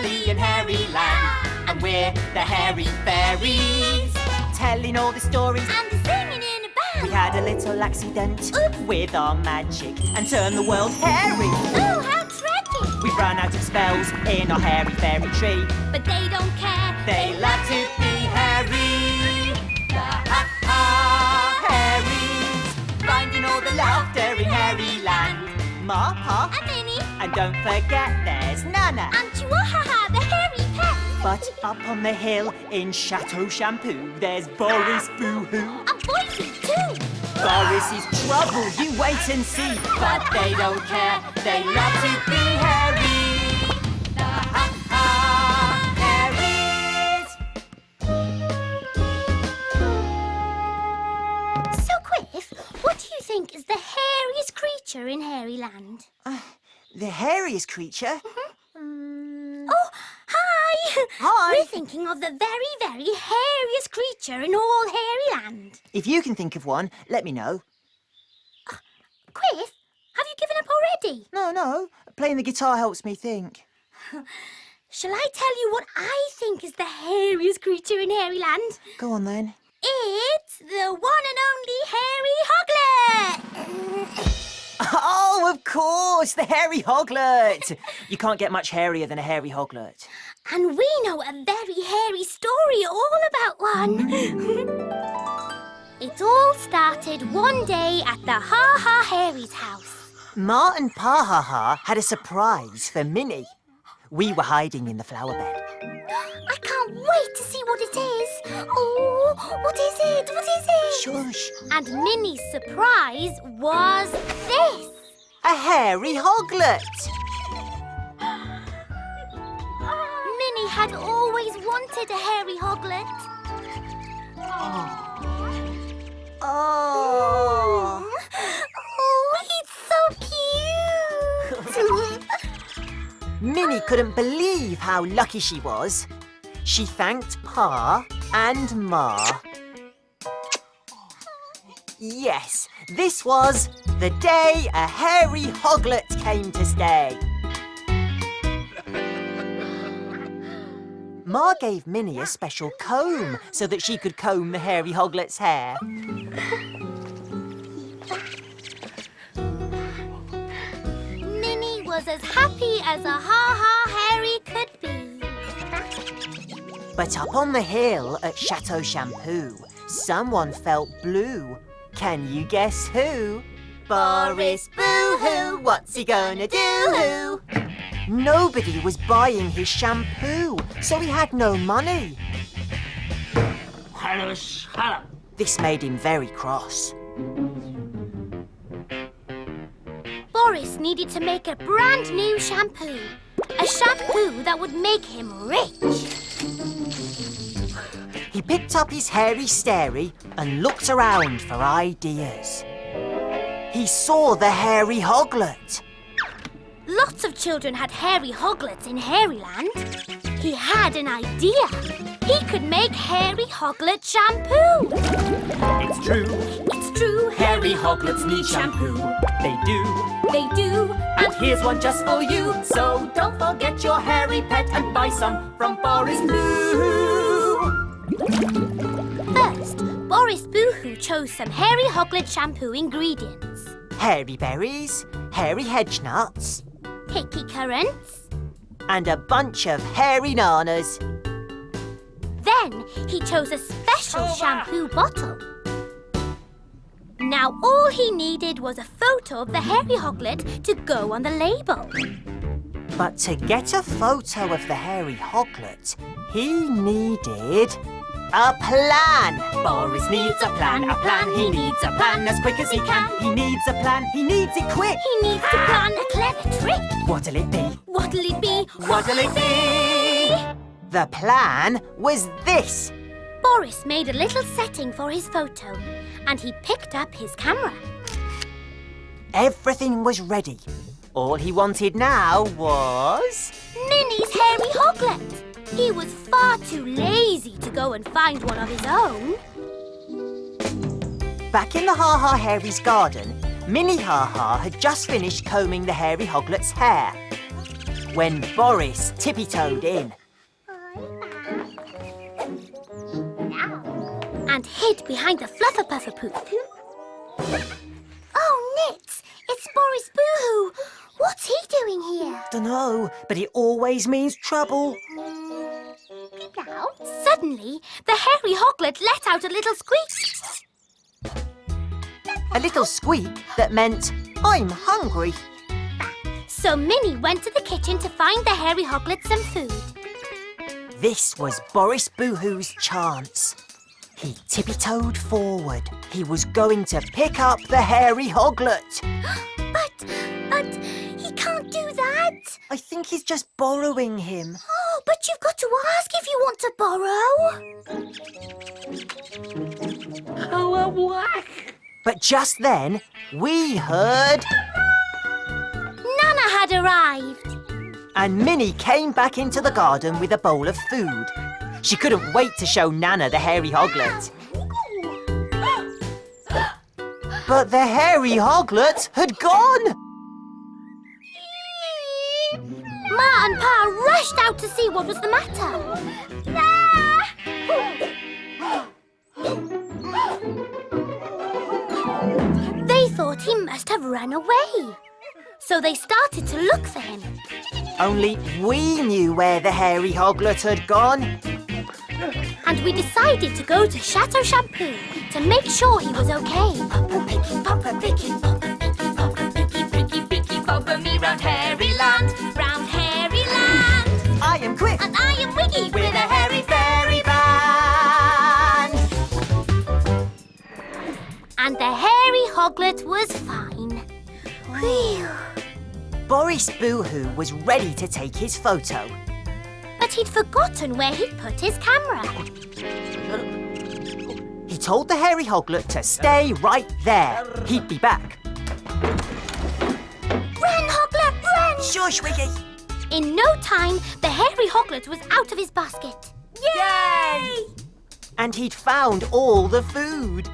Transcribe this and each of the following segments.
family in Hairy Land, and we're the Hairy Fairies, telling all the stories And singing in a band. We had a little accident with our magic and turned the world hairy. Oh, how tragic! We've run out of spells in our hairy fairy tree. But they don't care. They love to be hairy. The Ha Ha Hairies, finding all the laughter in Hairy Land. Ma, Pa, And Minnie. and don't forget there's Nana. And Chihuahua, the hairy pet. But up on the hill in Chateau Shampoo, there's Boris Boo-hoo. And Boise, too. Boris is trouble, you wait and see. But they don't care, they love to be hairy. The Ha Ha Hairies. So, Quiff, what do you think is the hairiest creature in Hairy Land? The hairiest creature? Oh, hi! Hi. We're thinking of the very, very hairiest creature in all Hairy Land. If you can think of one, let me know. Quiff, have you given up already? No, playing the guitar helps me think. Shall I tell you what I think is the hairiest creature in Hairy Land? Go on then. It's the one and only Hairy Hoglet! Oh, of course, the hairy hoglet. You can't get much hairier than a hairy hoglet. And we know a very hairy story all about one. It all started one day at the Ha Ha Hairies' house. Ma and Pa Ha Ha had a surprise for Minnie. We were hiding in the flower bed. I can't wait to see what it is. Oh, what is it? What is it? Shush. And Minnie's surprise was this. A hairy hoglet. Minnie had always wanted a hairy hoglet. Oh. Oh, it's so cute. Minnie couldn't believe how lucky she was. She thanked Pa and Ma. Yes, this was the day a hairy hoglet came to stay. Ma gave Minnie a special comb so that she could comb the hairy hoglet's hair. Minnie was as happy as a Ha Ha Hairy could be. But up on the hill at Chateau Shampoo, someone felt blue. Can you guess who? Boris Boo-hoo, what's he gonna do? Nobody was buying his shampoo, so he had no money. This made him very cross. Boris needed to make a brand new shampoo. A shampoo that would make him rich. He picked up his hairy stary and looked around for ideas. He saw the hairy hoglet. Lots of children had hairy hoglets in Hairy Land. He had an idea. He could make hairy hoglet shampoo. It's true, It's true, hairy hoglets need shampoo. They do. They do. And here's one just for you. So don't forget your hairy pet and buy some from Boris Boo-hoo. First, Boris Boo-hoo chose some hairy hoglet shampoo ingredients. Hairy berries, hairy hedge nuts, Hickey currants. and a bunch of hairy nanas. Then he chose a special shampoo bottle. Now all he needed was a photo of the hairy hoglet to go on the label. But to get a photo of the hairy hoglet, he needed a plan. Boris needs a plan, he needs a plan as quick as he can. He needs a plan, he needs it quick. He needs to plan a clever trick. What'll it be? What'll it be? What'll it be? The plan was this. Boris made a little setting for his photo and he picked up his camera. Everything was ready. All he wanted now was... Minnie's hairy hoglet. He was far too lazy to go and find one of his own. Back in the Ha Ha Hairies' garden, Minnie Ha Ha had just finished combing the hairy hoglet's hair. when Boris tippy-toed in. And hid behind the Fluffer-Puffer-Poop. Oh, Nits! It's Boris Boohoo! What's he doing here? Dunno, but it always means trouble. Suddenly, the hairy Hoglet let out a little squeak. A little squeak that meant, I'm hungry. So Minnie went to the kitchen to find the hairy Hoglet some food. This was Boris Boohoo's chance. He tippy-toed forward. He was going to pick up the hairy Hoglet. But he can't do that. I think he's just borrowing him. Oh, but you've got to ask if you want to borrow. But just then, we heard... Nana had arrived. And Minnie came back into the garden with a bowl of food. She couldn't wait to show Nana the hairy Hoglet. But the hairy Hoglet had gone! Ma and Pa rushed out to see what was the matter. They thought he must have run away. So they started to look for him. Only we knew where the hairy Hoglet had gone. And we decided to go to Chateau Shampoo to make sure he was okay. Papa Piggy, Papa Piggy, Papa Piggy, Papa Piggy, Piggy, Piggy, Papa me round hairy land, Round hairy land. I am Quick And I am Wiggy with a hairy fairy band. And the hairy Hoglet was fine. Whew. Boris Boohoo was ready to take his photo. But he'd forgotten where he'd put his camera. He told the hairy Hoglet to stay right there. He'd be back. Run, Hoglet, run! Shush, Wiggy. In no time, the hairy Hoglet was out of his basket. Yay! And he'd found all the food.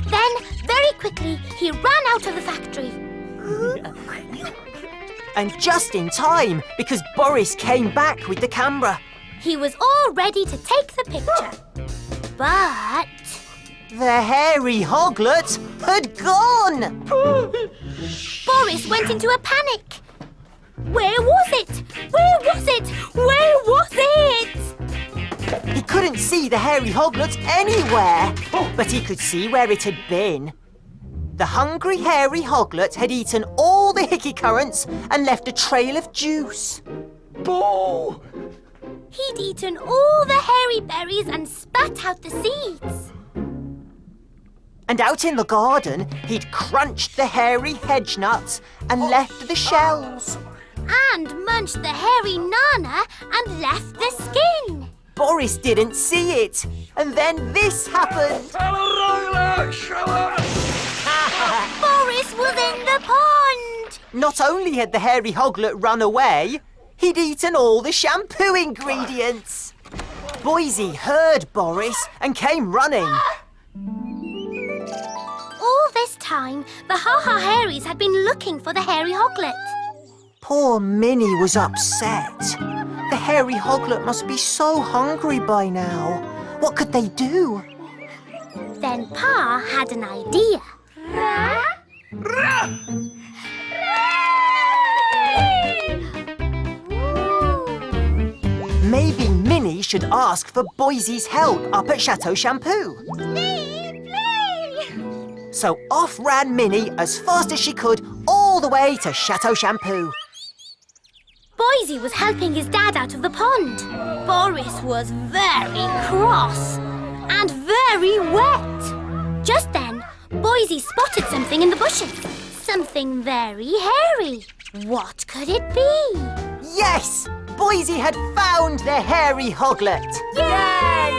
Then, very quickly, he ran out of the factory. And just in time, because Boris came back with the camera. He was all ready to take the picture. But... The hairy Hoglet had gone! Boris went into a panic. Where was it? Where was it? Where was it? He couldn't see the hairy Hoglet anywhere, but he could see where it had been. The hungry hairy Hoglet had eaten all the hickey currants and left a trail of juice. Boo! He'd eaten all the hairy berries and spat out the seeds. And out in the garden, he'd crunched the hairy hedge nuts and left the shells. And munched the hairy nana and left the skin. Boris didn't see it. And then this happened. Boris was in the pond. Not only had the hairy Hoglet run away, he'd eaten all the shampoo ingredients. Boise heard Boris and came running. All this time, the Ha Ha Hairies had been looking for the hairy Hoglet. Poor Minnie was upset. The hairy Hoglet must be so hungry by now. What could they do? Then Pa had an idea. Maybe Minnie should ask for Boise's help up at Chateau Shampoo. So off ran Minnie as fast as she could all the way to Chateau Shampoo. Boise was helping his dad out of the pond. Boris was very cross and very wet. Just then, Boise spotted something in the bushes. Something very hairy. What could it be? Yes! Boise had found the hairy Hoglet. Yay!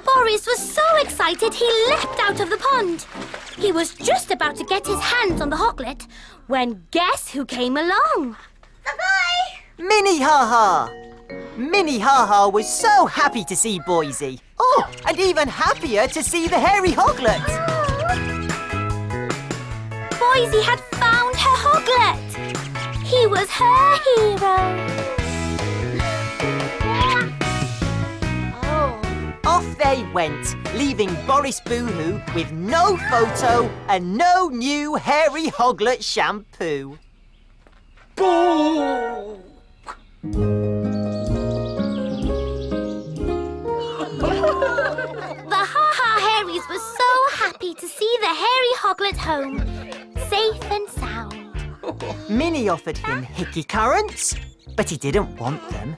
Boris was so excited he leapt out of the pond. He was just about to get his hands on the Hoglet when guess who came along? Bye-bye! Minnie Ha Ha! Minnie Ha Ha was so happy to see Boise. Oh, and even happier to see the hairy Hoglet. Boise had found her Hoglet! He was her hero. Off they went, leaving Boris Boohoo with no photo and no new hairy Hoglet shampoo. Boo! The Ha Ha Hairies were so happy to see the hairy Hoglet home, safe and sound. Minnie offered him hickey currants, but he didn't want them.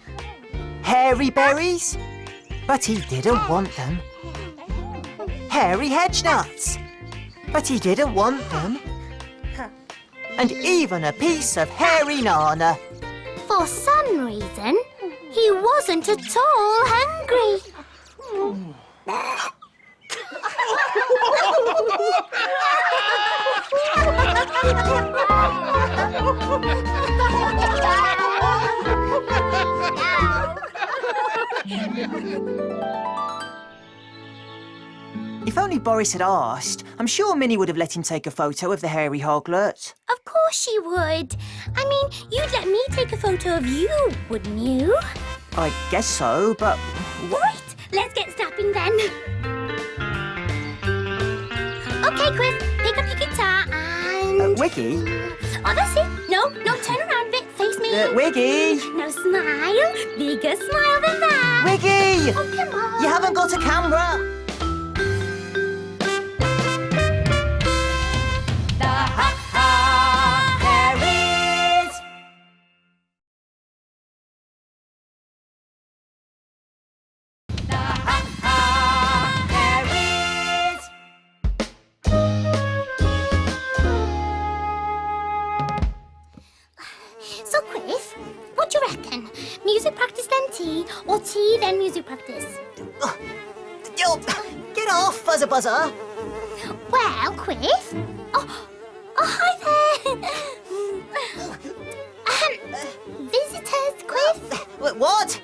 Hairy berries, but he didn't want them. Hairy hedge nuts, but he didn't want them. And even a piece of hairy nana. For some reason, he wasn't at all hungry. If only Boris had asked, I'm sure Minnie would have let him take a photo of the hairy Hoglet. Of course she would. I mean, you'd let me take a photo of you, wouldn't you? I guess so, but... Right, let's get snapping then. Okay, Quiff, pick up your guitar and... Wiggy? Oh, that's it. No, turn around a bit. Face me. Wiggy! Now smile. Bigger smile than that. Wiggy! Oh, come on. You haven't got a camera. The Ha Ha Hairies. The Ha Ha Hairies. So, Quiff, what do you reckon? Music practice then tea, or tea then music practice? Get off, Buzzer Buzzer. Well, Quiff. Oh, hi there. Visitors, Quiff. What?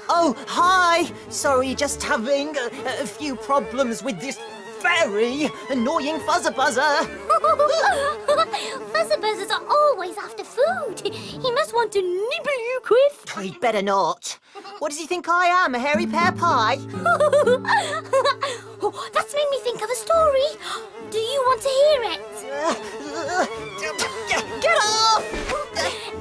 Oh, hi. Sorry, just having a few problems with this very annoying Fuzzer Buzzer. Fuzzer Buzzers are always after food. He must want to nibble you, Quiff. He'd better not. What does he think I am, a hairy pear pie? Oh, that's made me think of a story. Do you want to hear it? Get off!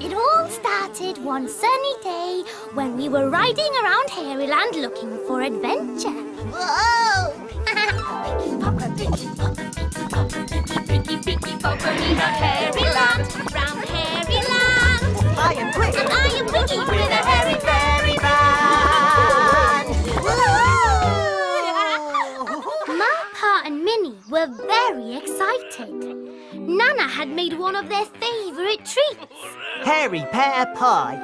It all started one sunny day when we were riding around Hairyland looking for adventure. Whoa! Picky Popperly round Hairyland, round Hairyland. I am quick. And I am Wiggy With a hairy fairy band. Ma, Pa and Minnie were very excited. Nana had made one of their favourite treats. Hairy pear pie.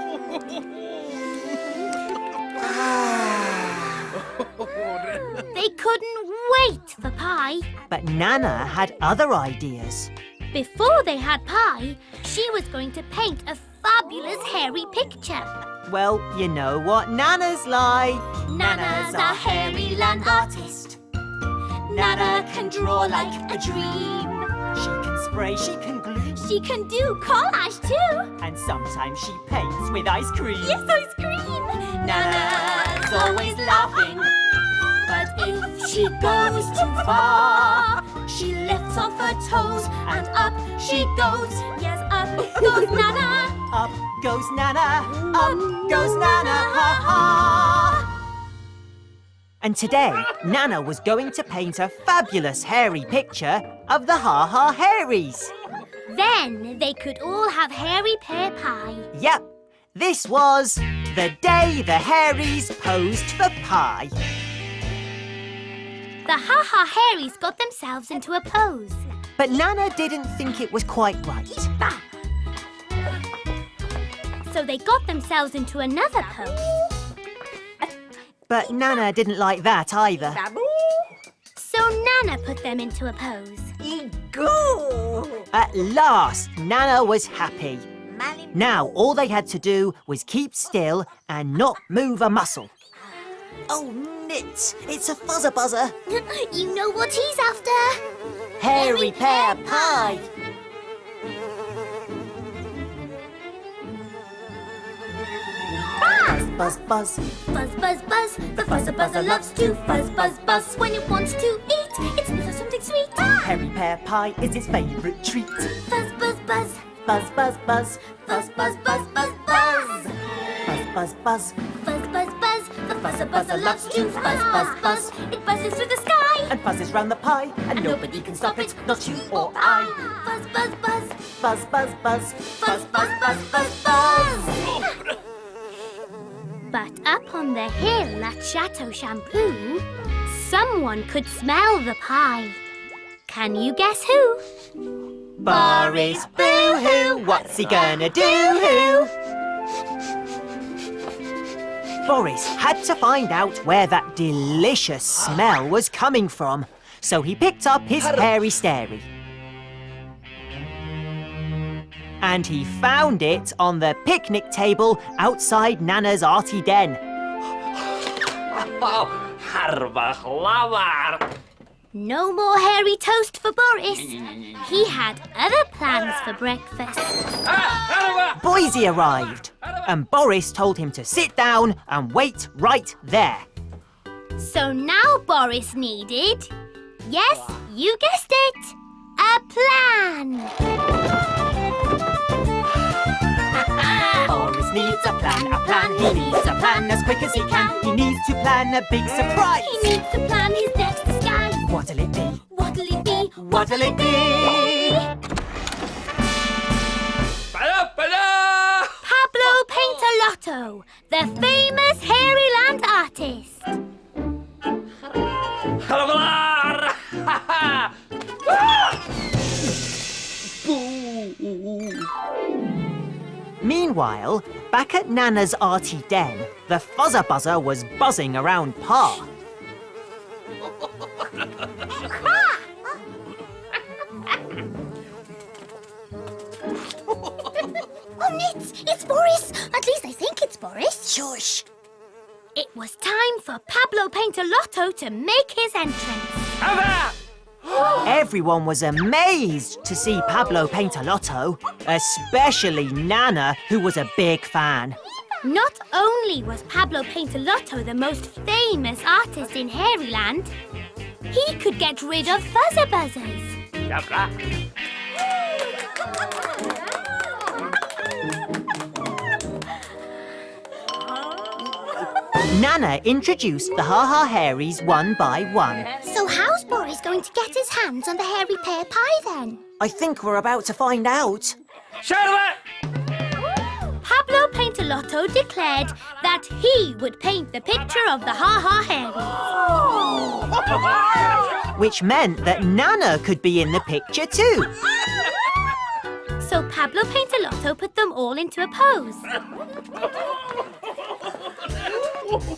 They couldn't wait for pie. But Nana had other ideas. Before they had pie, she was going to paint a fabulous hairy picture. Well, you know what Nana's like. Nana's a Hairyland artist. Nana can draw like a dream. She can spray, she can glue, She can do collage too. and sometimes she paints with ice cream. Yes, ice cream. Nana's always laughing. But if she goes too far, she lifts off her toes and up she goes. Yes, up goes Nana. Up goes Nana, up goes Nana, ha ha! And today, Nana was going to paint a fabulous hairy picture of the Ha Ha Hairies. Then they could all have hairy pear pie. Yep, this was the day the Hairies posed for pie. The Ha Ha Hairies got themselves into a pose. But Nana didn't think it was quite right. So they got themselves into another pose. But Nana didn't like that either. So Nana put them into a pose. At last, Nana was happy. Now, all they had to do was keep still and not move a muscle. Oh, Nits, it's a Fuzzer Buzzer. You know what he's after. Hairy pear pie. buzz, buzz. Buzz, buzz, buzz. The fuzzer buzzer loves to fuzz, buzz, buzz. When it wants to eat, it sniffs at something sweet. Hairy pear pie is its favourite treat. Buzz, buzz, buzz. Buzz, buzz, buzz. Buzz, buzz, buzz, buzz, buzz. Buzz, buzz, buzz. Buzz, buzz, buzz. The fuzzer buzzer loves to fuzz, buzz, buzz. It buzzes through the sky. And buzzes round the pie, and nobody can stop it, not you or I. Buzz, buzz, buzz. Buzz, buzz, buzz. Buzz, buzz, buzz, buzz, buzz. But up on the hill at Chateau Shampoo, someone could smell the pie. Can you guess who? Boris, boo-hoo, what's he gonna do? Boris had to find out where that delicious smell was coming from, so he picked up his hairy stary. And he found it on the picnic table outside Nana's arty den. No more hairy toast for Boris. He had other plans for breakfast. Boise arrived, and Boris told him to sit down and wait right there. So now Boris needed, yes, you guessed it, a plan. Boris needs a plan, he needs a plan as quick as he can. He needs to plan a big surprise. He needs to plan his next disguise. What'll it be? What'll it be? What'll it be? Pablo Paintalotto, the famous Hairyland artist. Meanwhile, back at Nana's arty den, the fuzzer buzzer was buzzing around Pa. Oh, Nits, it's Boris. At least I think it's Boris. Shush! It was time for Pablo Paintalotto to make his entrance. Everyone was amazed to see Pablo Paintalotto, especially Nana, who was a big fan. Not only was Pablo Paintalotto the most famous artist in Hairyland, he could get rid of fuzzer buzzers. Nana introduced the Ha Ha Hairies one by one. So how's Boris going to get his hands on the hairy pear pie then? I think we're about to find out. Pablo Paintalotto declared that he would paint the picture of the Ha Ha Hairies. Which meant that Nana could be in the picture too. So Pablo Paintalotto put them all into a pose.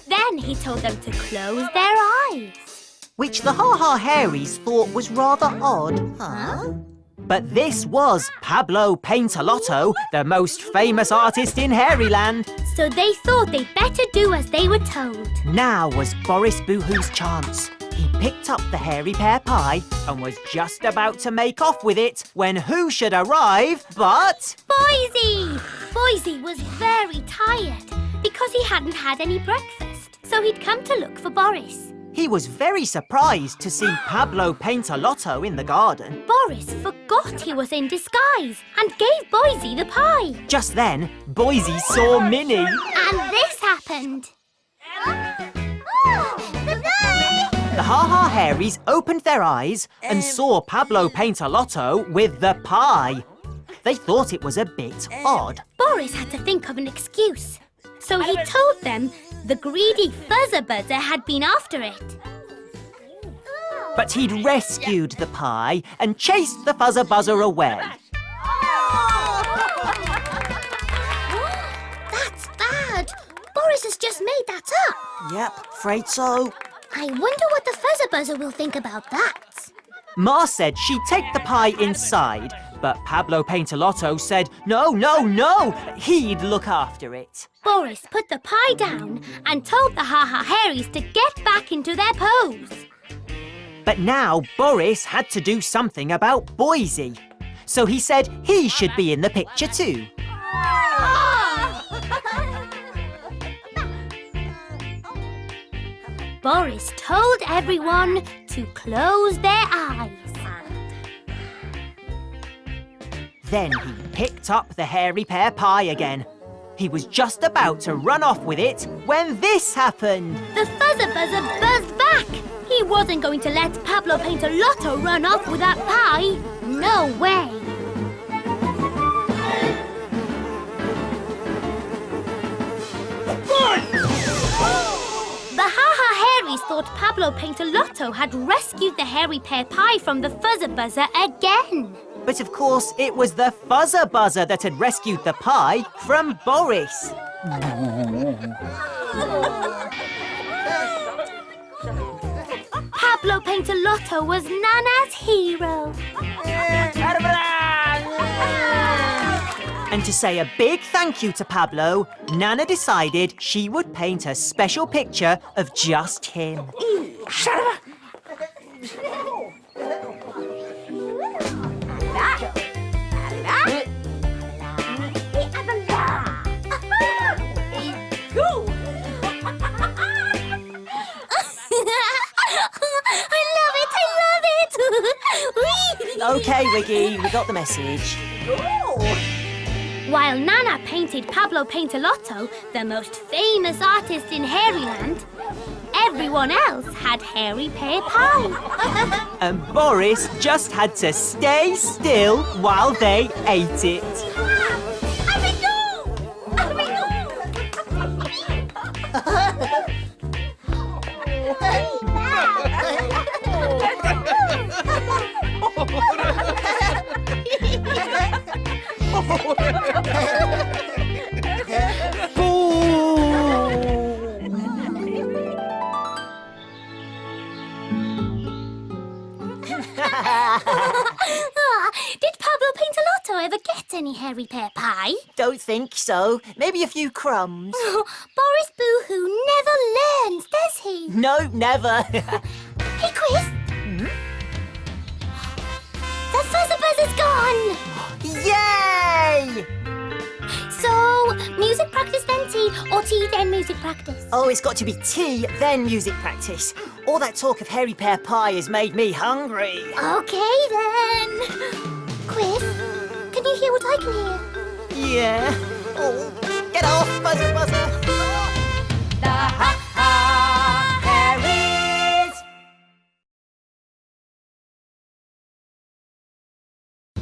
Then he told them to close their eyes. Which the Ha Ha Hairies thought was rather odd. Huh? But this was Pablo Paintalotto, the most famous artist in Hairyland. So they thought they'd better do as they were told. Now was Boris Boohoo's chance. He picked up the hairy pear pie and was just about to make off with it when who should arrive but... Boise! Boise was very tired because he hadn't had any breakfast. So he'd come to look for Boris. He was very surprised to see Pablo Paintalotto in the garden. Boris forgot he was in disguise and gave Boise the pie. Just then, Boise saw Minnie. And this happened. The Ha Ha Hairies opened their eyes and saw Pablo Paintalotto with the pie. They thought it was a bit odd. Boris had to think of an excuse. So he told them the greedy fuzzer buzzer had been after it. But he'd rescued the pie and chased the fuzzer buzzer away. That's bad. Boris has just made that up. Yep, afraid so. I wonder what the fuzzer buzzer will think about that. Ma said she'd take the pie inside, but Pablo Paintalotto said no, he'd look after it. Boris put the pie down and told the Ha Ha Hairies to get back into their pose. But now Boris had to do something about Boise. So he said he should be in the picture too. Boris told everyone to close their eyes. Then he picked up the hairy pear pie again. He was just about to run off with it when this happened. The fuzzer buzzer buzzed back. He wasn't going to let Pablo Painter-Lotto run off with that pie. No way. The Ha Ha Hairies thought Pablo Painter-Lotto had rescued the hairy pear pie from the fuzzer buzzer again. But of course, it was the fuzzer buzzer that had rescued the pie from Boris. Pablo Painter-Lotto was Nana's hero. And to say a big thank you to Pablo, Nana decided she would paint a special picture of just him. Okay, Wiggy, we got the message. While Nana painted Pablo Painter-Lotto, the most famous artist in Hairyland, everyone else had hairy pear pie. And Boris just had to stay still while they ate it. Did Pablo Painter-Lotto ever get any hairy pear pie? Don't think so. Maybe a few crumbs. Boris Boohoo never learns, does he? No, never. Hey, Chris. The fuzzer buzzer's gone. Yay! So, music practice then tea, or tea then music practice? Oh, it's got to be tea, then music practice. All that talk of hairy pear pie has made me hungry. Okay, then. Chris, can you hear what I can hear? Yeah. Oh, get off, buzzer buzzer. The Ha Ha Hairies.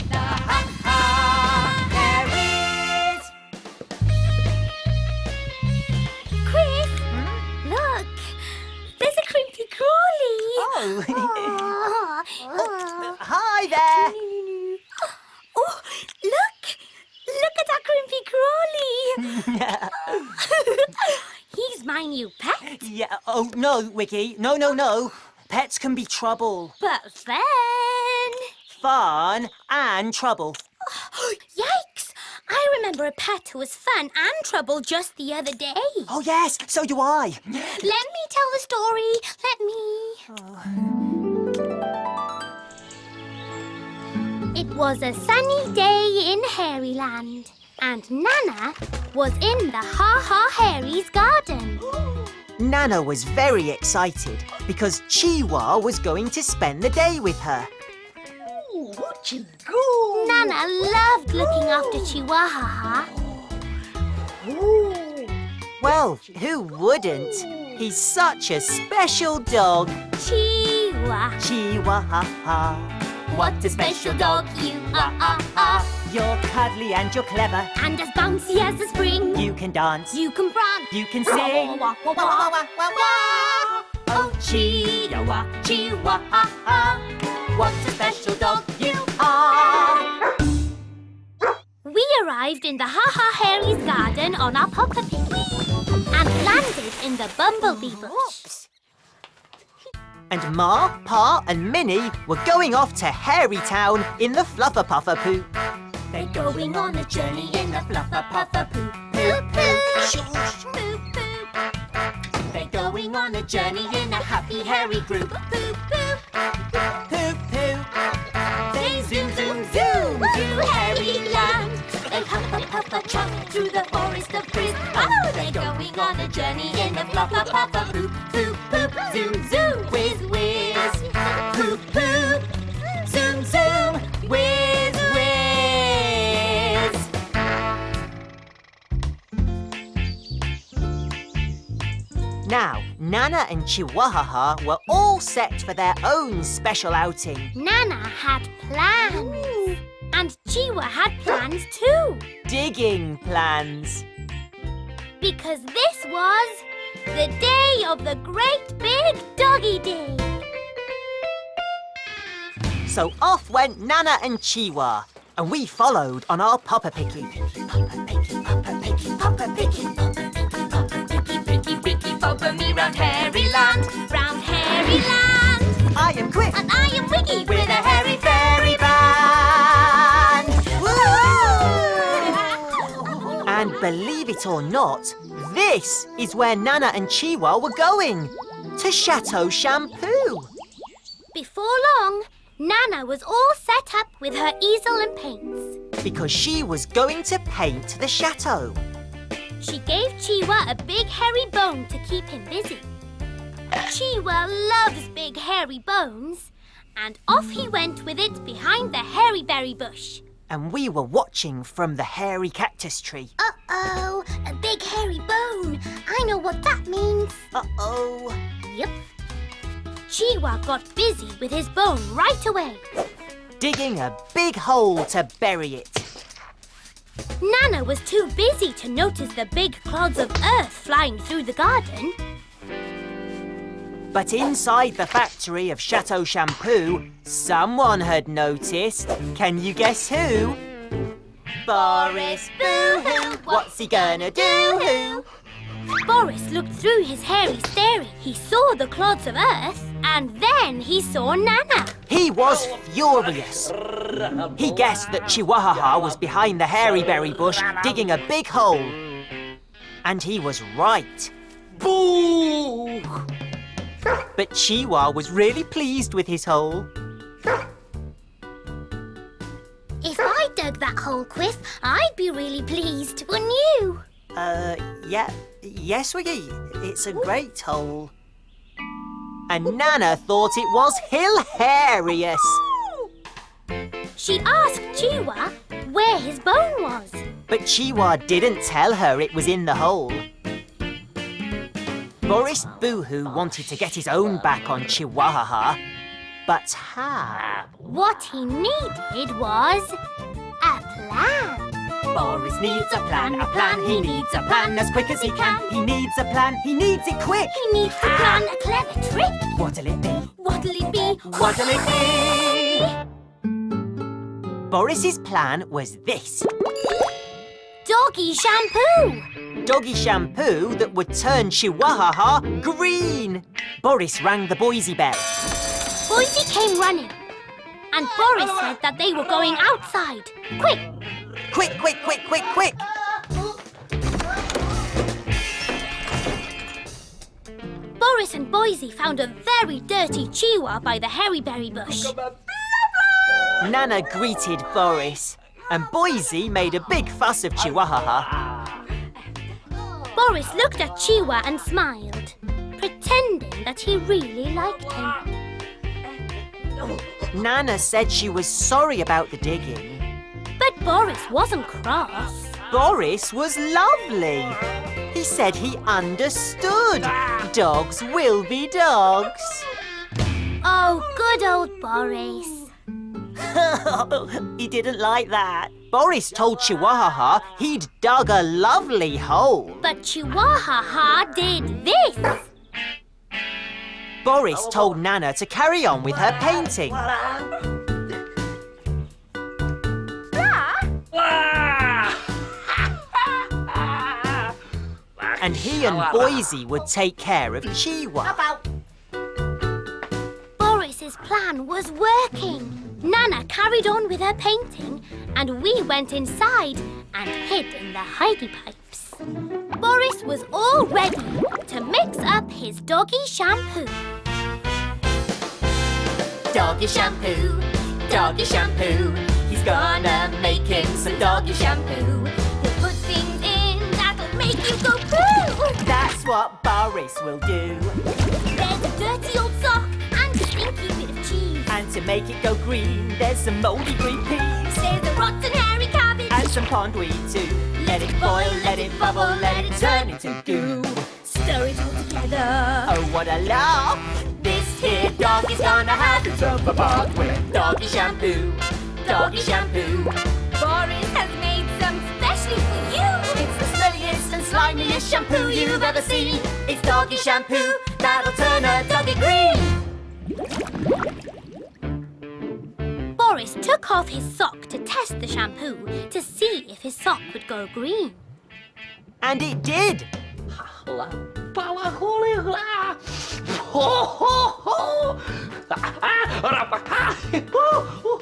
The Ha Ha Hairies. Chris, look. There's a crimpy crawly. Oh. Hi there. Oh, look. Look at that crimpy crawly. He's my new pet. Yeah. Oh, no, Wiggy. No, no, no. Pets can be trouble. But fun. Fun and trouble. Yikes! I remember a pet who was fun and trouble just the other day. Oh, yes. So do I. Let me tell the story. Let me. It was a sunny day in Hairyland, and Nana was in the Ha Ha Hairies garden. Nana was very excited because Chihuahua was going to spend the day with her. Nana loved looking after Chihuahua. Well, who wouldn't? He's such a special dog. Chihuahua. Chihuahua. What a special dog you are. You're cuddly and you're clever. And as bouncy as the spring. You can dance. You can prance. You can sing. Wah, wah, wah, wah, wah, wah. Oh, Chihuahua, Chihuahua. What a special dog you are. We arrived in the Ha Ha Hairies garden on our poker pick and landed in the bumblebee bush. And Ma, Pa and Minnie were going off to Hairy Town in the Fluffer Puffer Poop. They're going on a journey in the Fluffer Puffer Poop. Poop, poop. Poop, poop. They're going on a journey in a happy hairy group. Poop, poop. Poop, poop. They zoom, zoom, zoom through Hairyland. They huffa, puffa, chop through the forest of trees. Oh, they're going on a journey in a fluffa puffa poop, poop, poop, zoom, zoom, whiz, whiz. Poop, poop, zoom, zoom, whiz, whiz. Now, Nana and Chihuahua were all set for their own special outing. Nana had plans. And Chihuahua had plans too. Digging plans. Because this was the day of the great big doggy dig. So off went Nana and Chihuahua, and we followed on our Papa Picky. Papa Picky, Papa Picky, Papa Picky, Papa Picky, Papa Picky, Picky, Picky, Papa me round hairy land, Round hairy land. I am quick And I am Wiggy with a hairy fairy band. Woo! And believe it or not, this is where Nana and Chihuahua were going. To Chateau Shampoo. Before long, Nana was all set up with her easel and paints. Because she was going to paint the chateau. She gave Chihuahua a big hairy bone to keep him busy. Chihuahua loves big hairy bones, and off he went with it behind the hairy berry bush. And we were watching from the hairy cactus tree. Uh-oh, a big hairy bone. I know what that means. Uh-oh. Yep. Chihuahua got busy with his bone right away. Digging a big hole to bury it. Nana was too busy to notice the big clods of earth flying through the garden. But inside the factory of Chateau Shampoo, someone had noticed. Can you guess who? Boris, boo-hoo, what's he gonna do? Boris looked through his hairy stary. He saw the clods of earth, and then he saw Nana. He was furious. He guessed that Chihuahua was behind the hairy berry bush digging a big hole. And he was right. Boo! But Chihuahua was really pleased with his hole. If I dug that hole, Quiff, I'd be really pleased, wouldn't you? Yes, Wiggy. It's a great hole. And Nana thought it was hilarious. She asked Chihuahua where his bone was. But Chihuahua didn't tell her it was in the hole. Boris Boohoo wanted to get his own back on Chihuahua, but how? What he needed was a plan. Boris needs a plan, he needs a plan as quick as he can. He needs a plan, he needs it quick. He needs to plan a clever trick. What'll it be? What'll it be? What'll it be? Boris's plan was this. Doggy shampoo. Doggy shampoo that would turn Chihuahua green. Boris rang the Boise bell. Boise came running. And Boris said that they were going outside. Quick! Quick, quick, quick, quick, quick. Boris and Boise found a very dirty Chihuahua by the hairy berry bush. Nana greeted Boris, and Boise made a big fuss of Chihuahua. Boris looked at Chihuahua and smiled, pretending that he really liked him. Nana said she was sorry about the digging. But Boris wasn't cross. Boris was lovely. He said he understood. Dogs will be dogs. Oh, good old Boris. He didn't like that. Boris told Chihuahua he'd dug a lovely hole. But Chihuahua did this. Boris told Nana to carry on with her painting. And he and Boise would take care of Chihuahua. Boris's plan was working. Nana carried on with her painting, and we went inside and hid in the hidey pipes. Boris was all ready to mix up his doggy shampoo. Doggy shampoo, doggy shampoo. He's gonna make him some doggy shampoo. He'll put Boris will do. There's a dirty old sock and a stinky bit of cheese. And to make it go green, there's some mouldy green peas. There's a rotten hairy cabbage. And some pondweed too. Let it boil, let it bubble, let it turn into goo. Stir it all together. Oh, what a laugh! This here dog is gonna have himself a bath with doggy shampoo. Doggy shampoo. Boris has made some specially for you. It's the smelliest and slimiest shampoo you've ever seen. It's doggy shampoo that'll turn a doggy green. Boris took off his sock to test the shampoo to see if his sock would go green. And it did.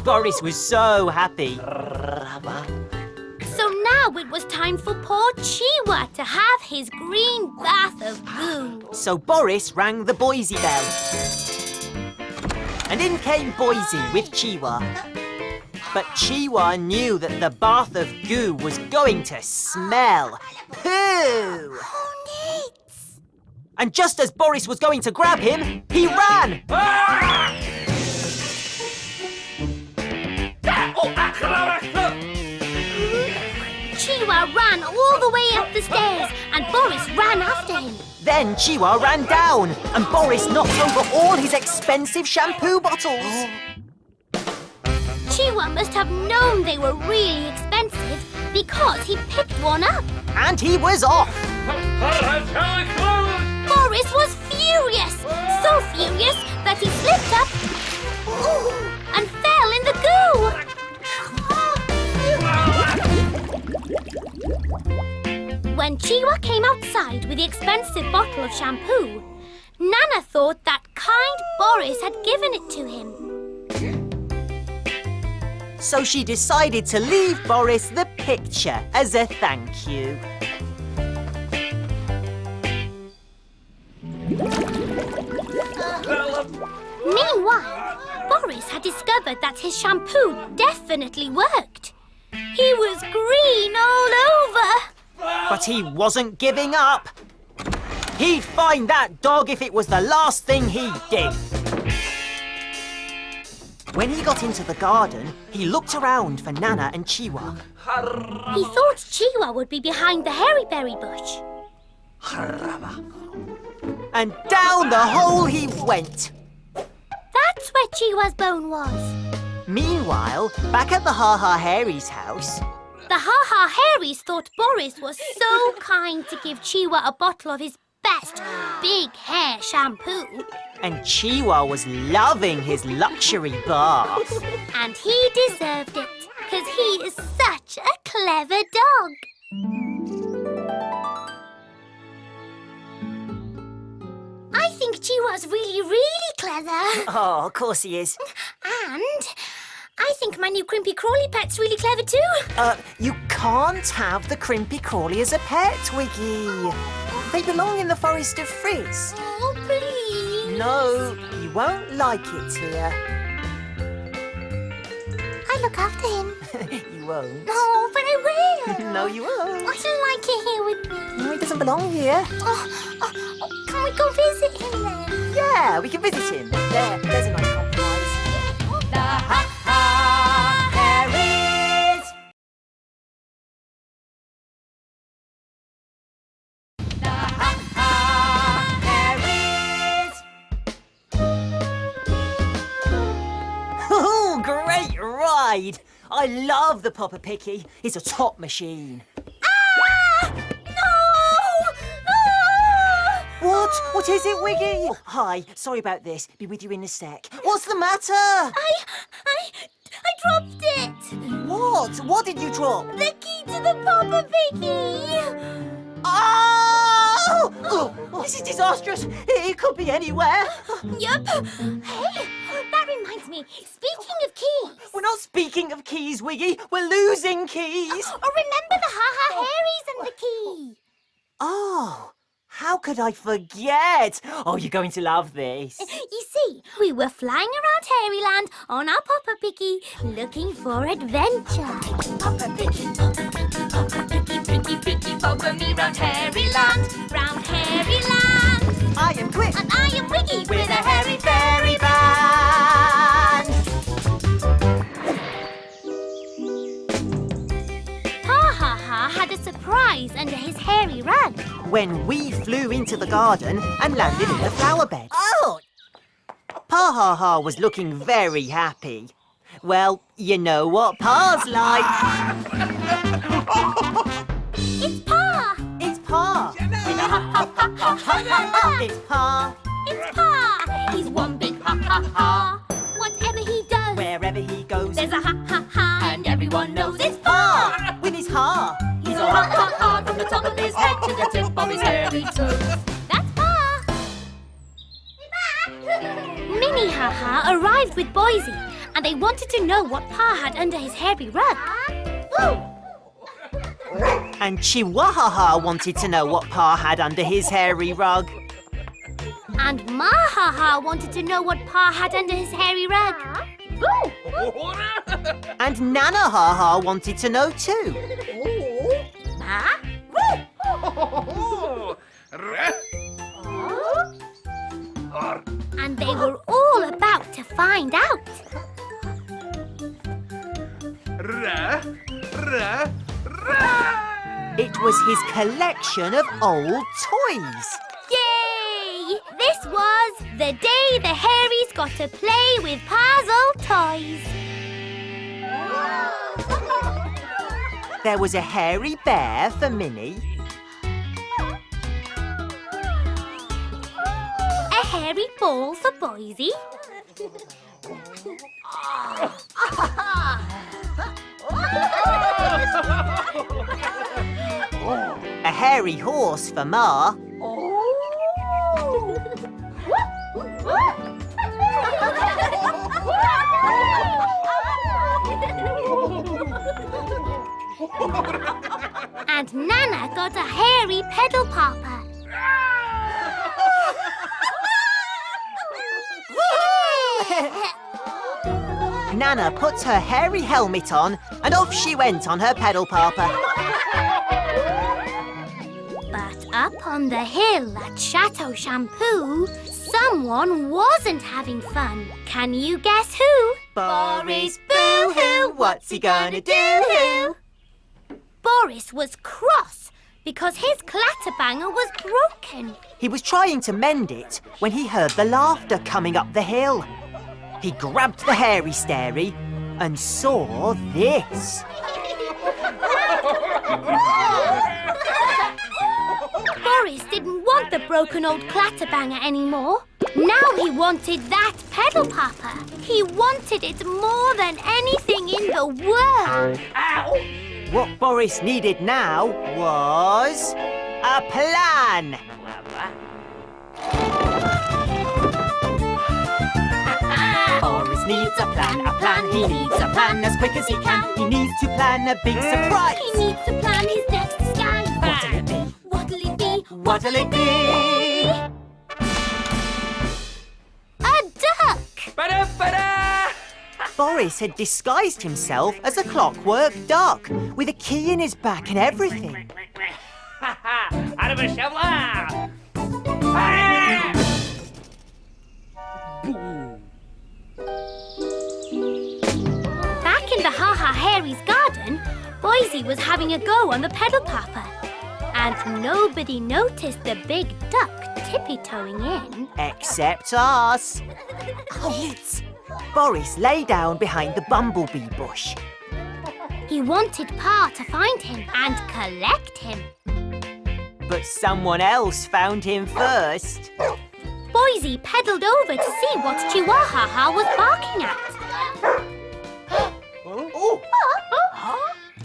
Boris was so happy. So now it was time for poor Chiwa to have his green bath of goo. So Boris rang the Boise bell. And in came Boise with Chiwa. But Chiwa knew that the bath of goo was going to smell poo. Oh, neat. And just as Boris was going to grab him, he ran. Chiwa ran all the way up the stairs and Boris ran after him. Then Chiwa ran down and Boris knocked over all his expensive shampoo bottles. Chiwa must have known they were really expensive because he picked one up. And he was off. Boris was furious, so furious that he slipped up and fell in the goo. When Chiwa came outside with the expensive bottle of shampoo, Nana thought that kind Boris had given it to him. So she decided to leave Boris the picture as a thank you. Meanwhile, Boris had discovered that his shampoo definitely worked. He was green all over. But he wasn't giving up. He'd find that dog if it was the last thing he did. When he got into the garden, he looked around for Nana and Chiwa. He thought Chiwa would be behind the hairy berry bush. And down the hole he went. That's where Chiwa's bone was. Meanwhile, back at the Ha Ha Hairies' house, The Ha Ha Hairies thought Boris was so kind to give Chiwa a bottle of his best big hair shampoo. and Chiwa was loving his luxury bath. And he deserved it, because he is such a clever dog. I think Chiwa's really clever. Oh, of course he is. And I think my new Crimpy Crawly pet's really clever too. You can't have the Crimpy Crawly as a pet, Wiggy. They belong in the Forest of Frizz. Oh, please. No, you won't like it here. I look after him. You won't. Oh, but I will. No, you won't. I like it here with me. No, he doesn't belong here. Oh, can we go visit him then? Yeah, we can visit him. There's a nice compromise. The Ha Ha Hairies. The Ha Ha Hairies. Oh, great ride! I love the Papa Picky. It's a top machine. Ah! No! Ah! What? What is it, Wiggy? Hi, sorry about this. Be with you in a sec. What's the matter? I dropped it! What? What did you drop? The key to the Papa Piggy! Oh! Oh, this is disastrous. It could be anywhere. Yup. Hey, that reminds me. Speaking of keys. We're not speaking of keys, Wiggy. We're losing keys. Oh, remember the Ha Ha Hairies and the key. Oh, how could I forget? Oh, you're going to love this. You see, we were flying around Hairyland on our Papa Piggy, looking for adventure. Papa Piggy, Papa Piggy, Papa Piggy, Piggy, Piggy, follow me round Hairyland. Round Hairyland. I am quick. And I am Wiggy With a hairy fairy band. Ha Ha Ha had a surprise under his hairy rug. When we flew into the garden and landed in the flower bed. Oh! Pa Ha Ha was looking very happy. Well, you know what Pa's like. It's Pa! It's Pa. With a ha ha ha ha ha ha. It's Pa. It's Pa! He's one big ha ha ha. Whatever he does, Wherever he goes, there's a ha ha ha. And everyone knows it's Pa Pa. with his ha. He's a ha ha ha from the top of his head to the tip of his hairy toes. That's Pa! Minnie Ha Ha arrived with Boise, and they wanted to know what Pa had under his hairy rug. And Chihuahua wanted to know what Pa had under his hairy rug. And Ma Ha Ha wanted to know what Pa had under his hairy rug. And Nana Ha Ha wanted to know too. And they were all about to find out. It was his collection of old toys. Yay! This was the day the Hairies got to play with Pa's old toys. There was a hairy bear for Minnie, A hairy ball for Boise. a hairy horse for Ma, And Nana got a hairy pedal papa. Nana put her hairy helmet on and off she went on her pedal papa. But up on the hill at Chateau Shampoo, someone wasn't having fun. Can you guess who? Boris Boo-hoo, what's he gonna do? Boris was cross because his clatterbanger was broken. He was trying to mend it when he heard the laughter coming up the hill. He grabbed the hairy stairy and saw this. Boris didn't want the broken old clatterbanger anymore. Now he wanted that pedal papa. He wanted it more than anything in the world. What Boris needed now was a plan. Boris needs a plan, he needs a plan as quick as he can. He needs to plan a big surprise. He needs to plan his next disguise. What'll it be? What'll it be? What'll it be? A duck! Boris had disguised himself as a clockwork duck with a key in his back and everything. Out of a shoveler! Back in the Ha Ha Hairies garden, Boise was having a go on the pedal papa. And nobody noticed the big duck tippy-toeing in. Except us. Boris lay down behind the bumblebee bush. He wanted Pa to find him and collect him. But someone else found him first. Boise pedalled over to see what Chihuahua was barking at.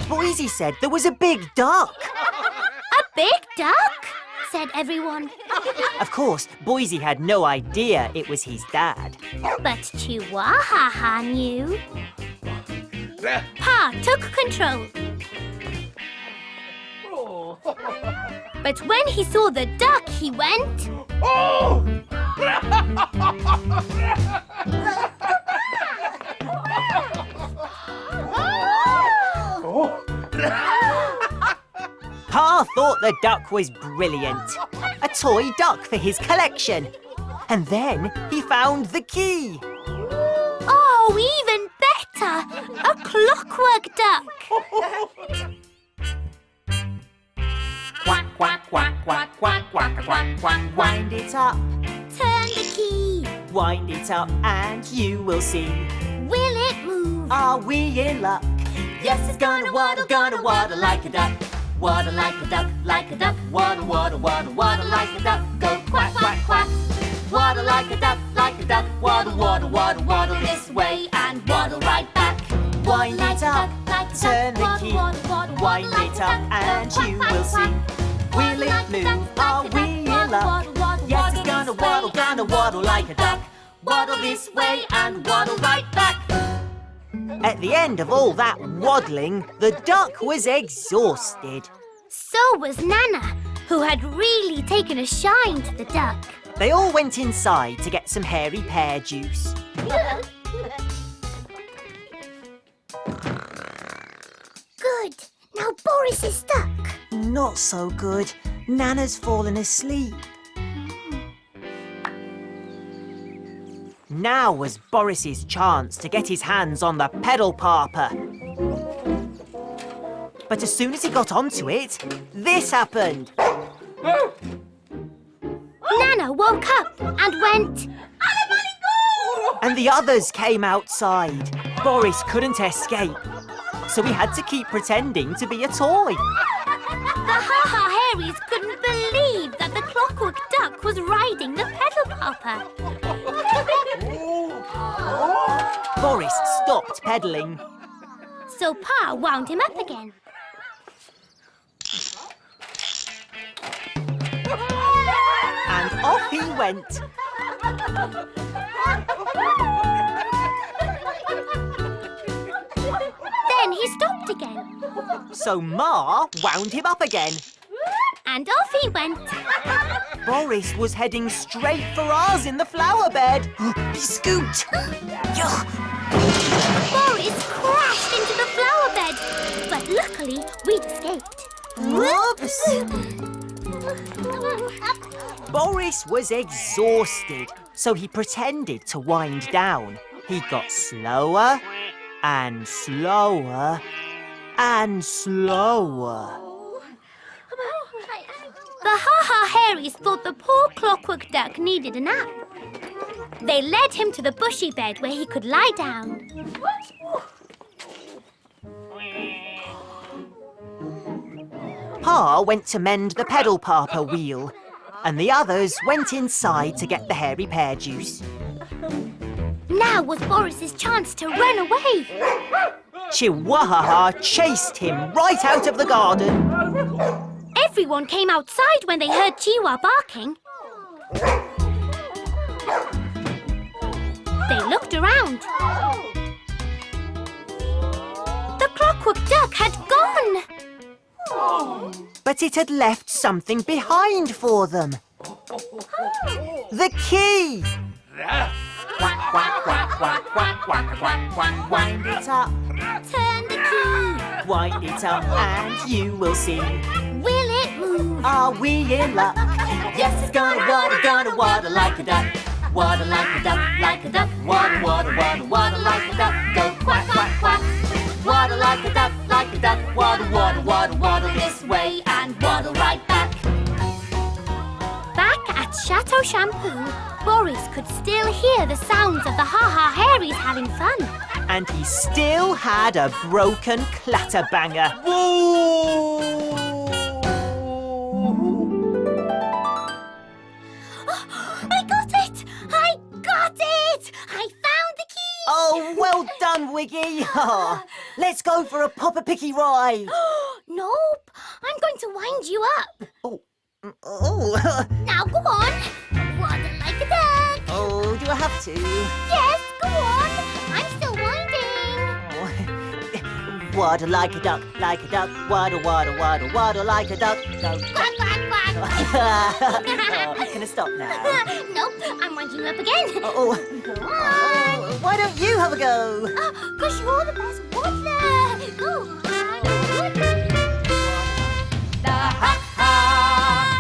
Boise said there was a big duck. A big duck? Said everyone. Of course, Boise had no idea it was his dad. But Chihuahua knew. Pa took control. But when he saw the duck, he went... Pa thought the duck was brilliant. A toy duck for his collection. And then he found the key. Oh, even better! A clockwork duck! Quack, quack, quack, quack, quack, quack, quack, quack. Wind it up, Turn the key. wind it up, and you will see. Will it move? Are we in luck? Yes, it's gonna waddle like a duck. Waddle like a duck, waddle, waddle, waddle, waddle like a duck. Go quack, quack, quack. Waddle like a duck, waddle, waddle, waddle, waddle this way and waddle right back. Wind it up, turn the key. Wind it up, and you will see. Will it move? Are we in luck? Yes, it's gonna waddle like a duck. Waddle this way and waddle right back. At the end of all that waddling, the duck was exhausted. So was Nana, who had really taken a shine to the duck. They all went inside to get some hairy pear juice. Good. Now Boris is stuck. Not so good. Nana's fallen asleep. Now was Boris's chance to get his hands on the pedal parper. But as soon as he got onto it, this happened. Nana woke up and went, And the others came outside. Boris couldn't escape, so he had to keep pretending to be a toy. The Ha Ha Hairies couldn't believe that the clockwork duck was riding the pedal popper. Boris stopped pedaling. So Pa wound him up again. And off he went. Then he stopped again. So Ma wound him up again. And off he went. Boris was heading straight for ours in the flower bed. He scooped. Yuck. Boris crashed into the flower bed. But luckily, we'd escaped. Whoops! Boris was exhausted, so he pretended to wind down. He got slower and slower and slower. The Ha Ha Hairies thought the poor clockwork duck needed a nap. They led him to the bushy bed where he could lie down. Pa went to mend the pedal parper wheel, and the others went inside to get the hairy pear juice. Now was Boris's chance to run away. Chihuahua chased him right out of the garden. Everyone came outside when they heard Chihuahua barking. They looked around. The clockwork duck had gone. But it had left something behind for them. The key! Quack, quack, quack, quack, quack, quack, quack, quack. Wind it up, Turn the key. wind it up, and you will see. Will it move? Are we in luck? Yes, it's gonna waddle like a duck. Waddle like a duck, waddle, waddle, waddle, waddle like a duck. Go quack, quack, quack. Waddle like a duck, waddle, waddle, waddle, waddle this way and waddle right back. Back at Chateau Shampoo, Boris could still hear the sounds of the Ha Ha Hairies having fun. And he still had a broken clatterbanger. I got it! I got it! I found the key! Oh, well done, Wiggy. Oh, let's go for a Pop-a-Picky ride. Nope, I'm going to wind you up. Oh, Now go on. Waddle like a duck. oh, do I have to? Yes, go on. I'm still winding. Oh. Waddle like a duck, waddle, waddle, waddle, waddle like a duck. Go. Quack, quack, quack. Oh, can I stop now? Nope, I'm winding you up again. Oh, Go on. oh, why don't you have a go? Because you're the best waddler. Go on. The Ha Ha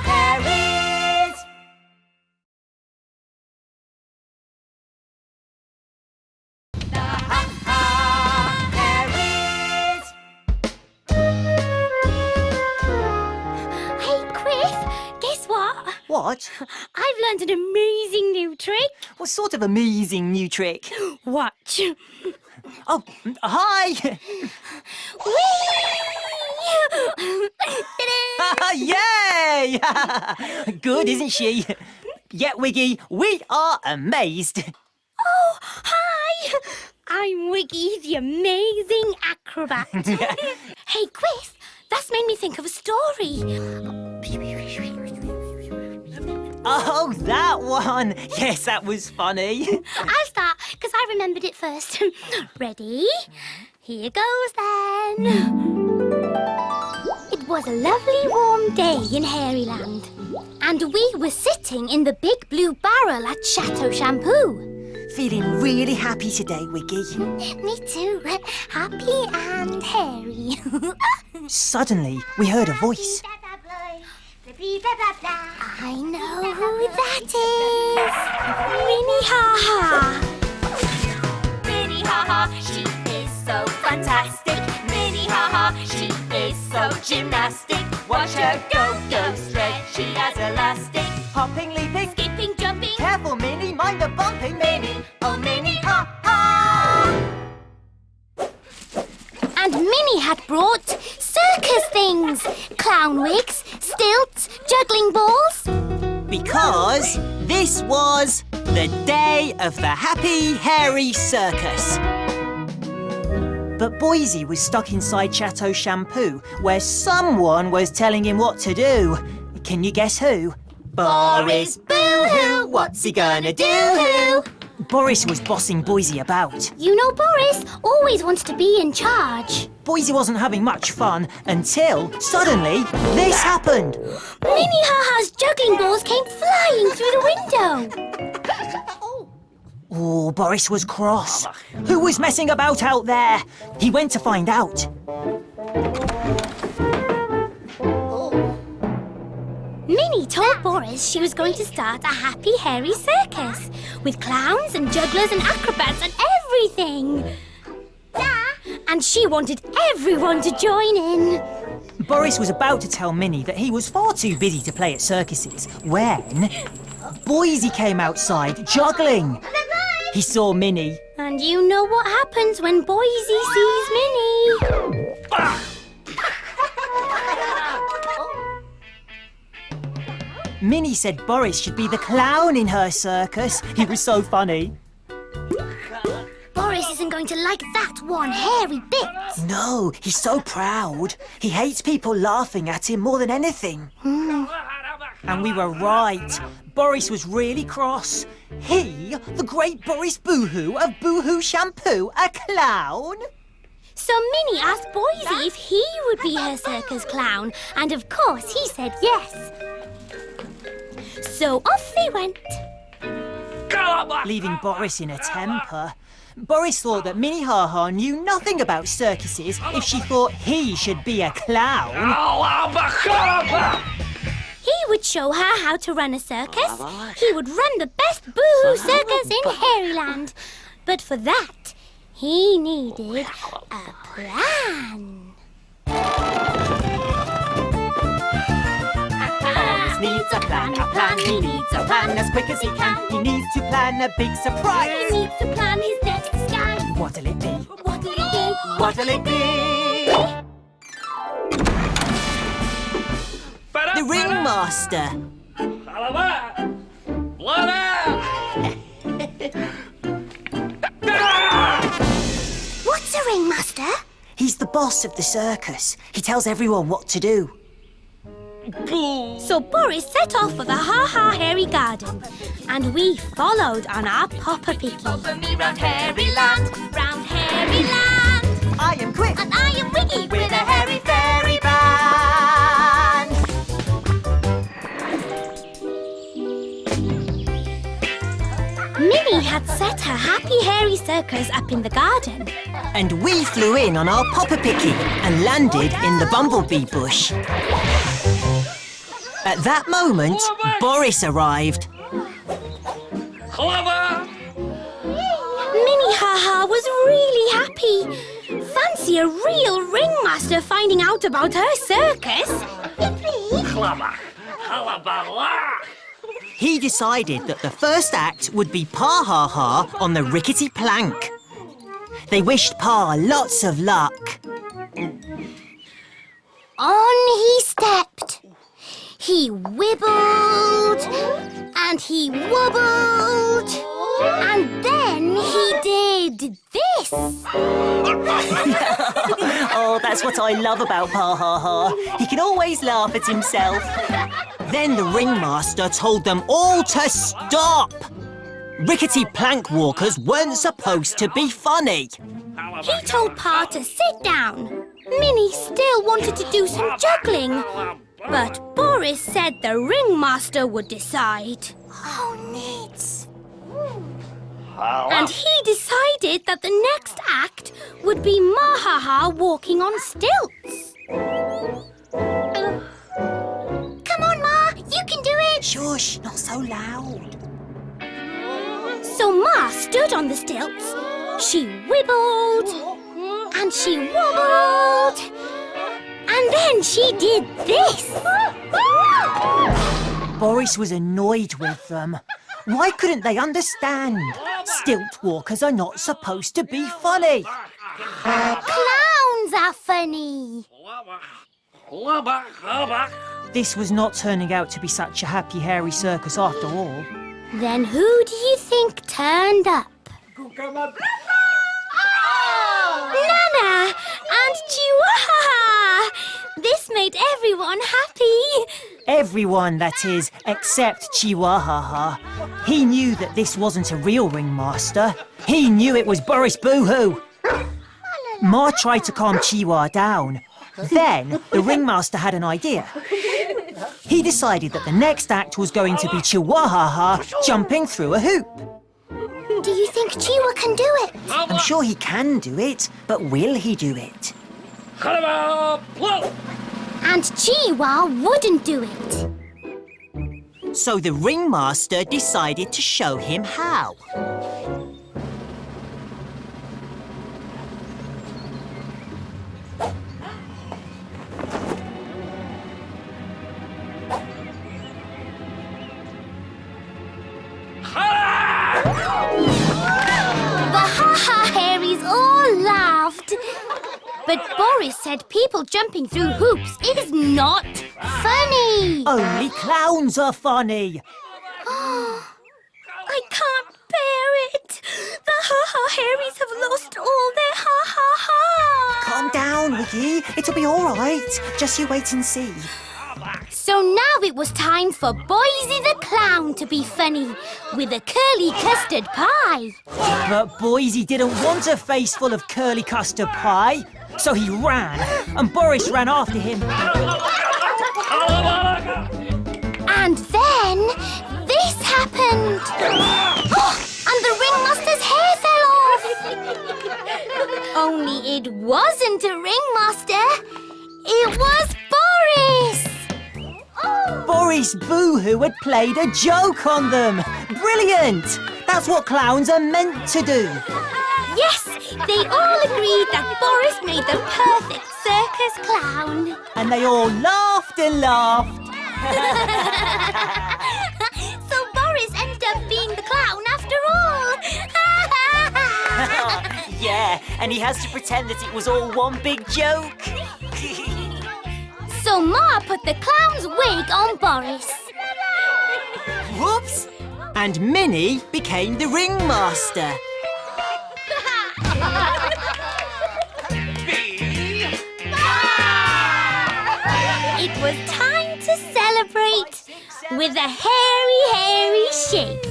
Hairies What? I've learned an amazing new trick. What sort of amazing new trick? Watch. Oh, hi! Yay! Good, isn't she? Yeah, Wiggy, we are amazed. Oh, hi! I'm Wiggy, the amazing acrobat. Hey, Quiff, that's made me think of a story. Oh, that one! Yes, that was funny. I'll start, because I remembered it first. Ready? Here goes then. It was a lovely warm day in Hairyland, and we were sitting in the big blue barrel at Chateau Shampoo. Feeling really happy today, Wiggy. Me too. Happy and hairy. Suddenly, we heard a voice. I know who that is. Minnie Ha Ha. Minnie Ha Ha, she is so fantastic. Minnie Ha Ha, she is so gymnastic. Watch her go, go, stretchy as elastic. Hopping, leaping, Skipping, jumping, careful, Minnie, mind the bumping. Minnie, oh Minnie Ha Ha. And Minnie had brought circus things. Clown wigs, stilts, juggling balls. Because this was the day of the Happy Hairy Circus. But Boise was stuck inside Chateau Shampoo, where someone was telling him what to do. Can you guess who? Boris, boo-hoo, what's he gonna do? Boris was bossing Boise about. You know Boris always wants to be in charge. Boise wasn't having much fun until, suddenly, this happened. Minnie Ha Ha's juggling balls came flying through the window. Oh, Boris was cross. Who was messing about out there? He went to find out. Minnie told Boris she was going to start a happy hairy circus with clowns and jugglers and acrobats and everything. And she wanted everyone to join in. Boris was about to tell Minnie that he was far too busy to play at circuses when Boise came outside juggling. He saw Minnie. And you know what happens when Boise sees Minnie. Minnie said Boris should be the clown in her circus. He was so funny. Boris isn't going to like that one hairy bit. No, he's so proud. He hates people laughing at him more than anything. And we were right. Boris was really cross. He, the great Boris Boohoo of Boohoo Shampoo, a clown? So Minnie asked Boise if he would be her circus clown, and of course he said yes. So off they went. Leaving Boris in a temper. Boris thought that Minnie Ha Ha knew nothing about circuses if she thought he should be a clown. He would show her how to run a circus. He would run the best Boohoo circus in Hairyland. But for that, he needed a plan. Boris needs a plan, he needs a plan as quick as he can. He needs to plan a big surprise. He needs to plan his next disguise. What'll it be? What'll it be? What'll it be? The ringmaster. Blood out! What's a ringmaster? He's the boss of the circus. He tells everyone what to do. So Boris set off for the Ha Ha Hairy garden, and we followed on our Papa Picky. Over me round Hairyland, Round Hairyland, I am Quick. and I am Wiggy with a hairy fairy band. Minnie had set her happy hairy circus up in the garden. And we flew in on our Papa Picky and landed in the bumblebee bush. At that moment, Boris arrived. Clever! Minnie Ha Ha was really happy. Fancy a real ringmaster finding out about her circus. Clever! Halabala! he decided that the first act would be Pa Ha Ha on the rickety plank. They wished Pa lots of luck. On he stepped. He wibbled and he wobbled and then he did this. Oh, that's what I love about Pa Ha Ha. He can always laugh at himself. Then the ringmaster told them all to stop. Rickety plank walkers weren't supposed to be funny. He told Pa to sit down. Minnie still wanted to do some juggling, but Boris said the ringmaster would decide. Oh, neat. And he decided that the next act would be Ma Ha Ha walking on stilts. Come on, Ma, you can do it. Shush, not so loud. So Ma stood on the stilts. She wibbled and she wobbled and then she did this. Boris was annoyed with them. Why couldn't they understand? Stilt walkers are not supposed to be funny. Clowns are funny. This was not turning out to be such a happy, hairy circus after all. Then who do you think turned up? Nana and Chihuahua! This made everyone happy. Everyone, that is, except Chihuahua. He knew that this wasn't a real ringmaster. He knew it was Boris Boohoo. Ma tried to calm Chihuahua down. Then the ringmaster had an idea. He decided that the next act was going to be Chihuahua jumping through a hoop. Do you think Chihuahua can do it? I'm sure he can do it, but will he do it? And Chihuahua wouldn't do it. So the ringmaster decided to show him how. The Ha Ha Hairies all laughed. But Boris said people jumping through hoops is not funny. Only clowns are funny. I can't bear it. The Ha Ha Hairies have lost all their ha ha ha. Calm down, Wiggy. It'll be all right. Just you wait and see. So now it was time for Boise the Clown to be funny with a curly custard pie. But Boise didn't want a face full of curly custard pie. So he ran, and Boris ran after him. And then this happened. And the ringmaster's hair fell off. Only it wasn't a ringmaster. It was Boris. Boris Boohoo had played a joke on them. Brilliant! That's what clowns are meant to do. Yes, they all agreed that Boris made the perfect circus clown. And they all laughed and laughed. So Boris ended up being the clown after all. Yeah, and he has to pretend that it was all one big joke. So Ma put the clown's wig on Boris. Whoops! And Minnie became the ringmaster. It was time to celebrate with a hairy shake.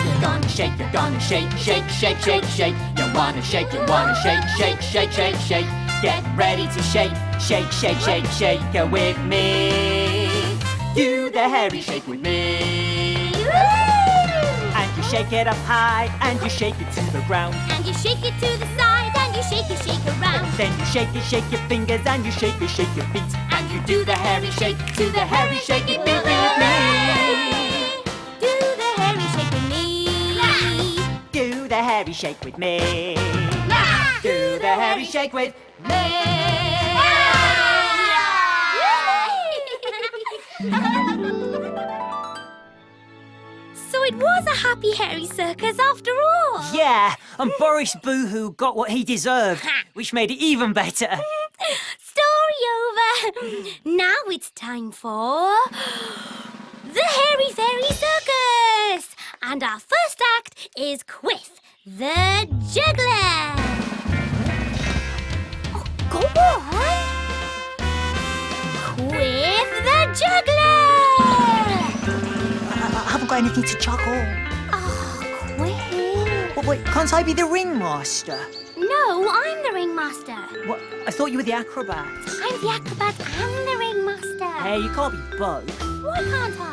You're gonna shake, shake, shake, shake, shake. You wanna shake, shake, shake, shake, shake. Get ready to shake, shake, shake, shake, shake with me. Do the hairy shake with me. And you shake it up high, and you shake it to the ground. And you shake it to the side, and you shake around. Then you shake your fingers, and you shake your feet. And you do the hairy shake to the hairy shaky beat with me. Do the hairy shake with me. Do the hairy shake with me. Do the hairy shake with me. it was a happy hairy circus after all. Yeah, and Boris Boohoo got what he deserved, which made it even better. Story over. Now it's time for the Hairy Fairy Circus. And our first act is Quiff, the juggler. Oh, go on. Quiff the juggler. I haven't got anything to juggle. Oh, Quiff. But wait, can't I be the ringmaster? No, I'm the ringmaster. What? I thought you were the acrobat. I'm the acrobat and the ringmaster. Hey, you can't be both. Why can't I?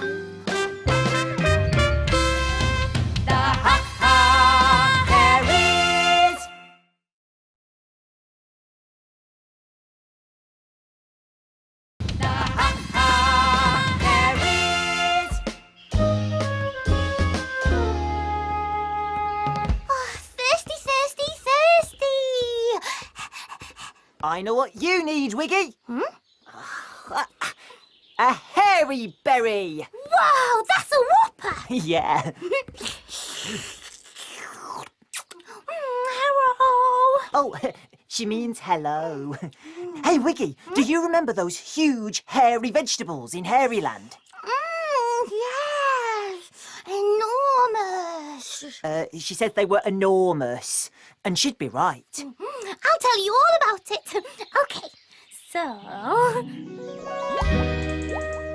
The Ha Ha Hairies. The Ha Ha Hairies. Oh, thirsty, thirsty, thirsty. I know what you need, Wiggy. A hairy berry. Wow, that's a whopper. Yeah. Hello. Oh, she means hello. Hey, Wiggy, do you remember those huge hairy vegetables in Hairyland? Yes. Enormous. She said they were enormous, and she'd be right. I'll tell you all about it. Okay, so...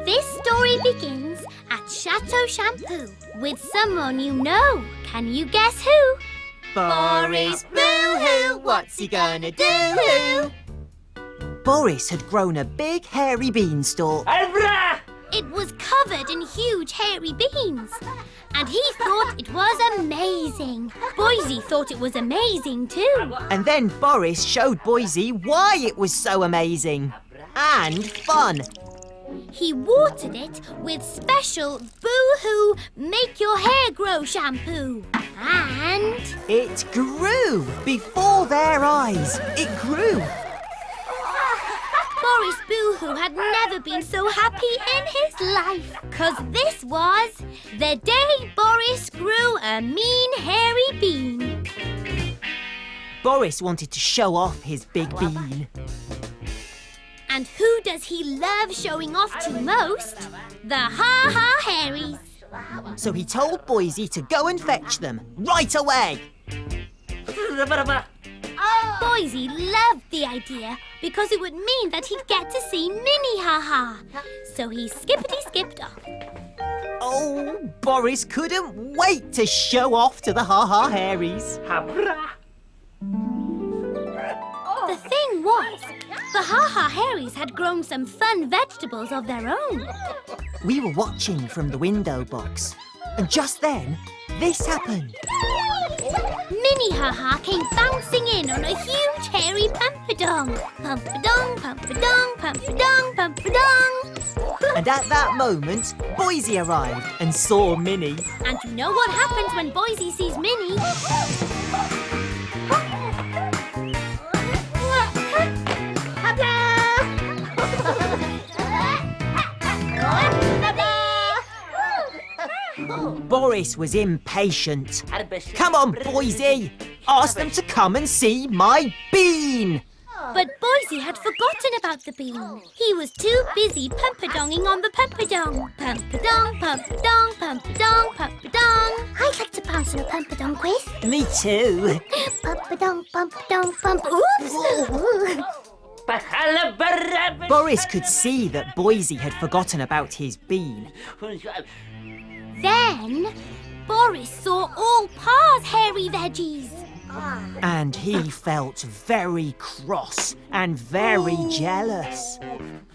This story begins at Chateau Shampoo with someone you know. Can you guess who? Boris Boohoo, what's he gonna do? Boris had grown a big hairy beanstalk. Abra! It was covered in huge hairy beans. And he thought it was amazing. Boise thought it was amazing too. And then Boris showed Boise why it was so amazing and fun. He watered it with special Boohoo Make Your Hair Grow shampoo. And... It grew before their eyes. It grew. Boris Boohoo had never been so happy in his life. 'Cause this was the day Boris grew a mean hairy bean. Boris wanted to show off his big bean. And who does he love showing off to most? The Ha Ha Hairies. So he told Boise to go and fetch them right away. Boise loved the idea because it would mean that he'd get to see Mini Ha Ha. So he skippity-skipped off. Oh, Boris couldn't wait to show off to the Ha Ha Hairies. Abra! The thing was, the Ha Ha Hairies had grown some fun vegetables of their own. We were watching from the window box, and just then, this happened. Mini Ha Ha came bouncing in on a huge hairy pumpadong. Pumpadong, pumpadong, pumpadong, pumpadong. And at that moment, Boise arrived and saw Minnie. And you know what happens when Boise sees Minnie? Boris was impatient. Come on, Boise! Ask them to come and see my bean! But Boise had forgotten about the bean. He was too busy pumpadonging on the pumpadong. Pumpadong, pumpadong, pumpadong, pumpadong. I'd like to bounce on a pumpadong quiz. Me too. Pumpadong, pumpadong, pump. Oops! Boris could see that Boise had forgotten about his bean. Then Boris saw all Pa's hairy veggies. And he felt very cross and very jealous.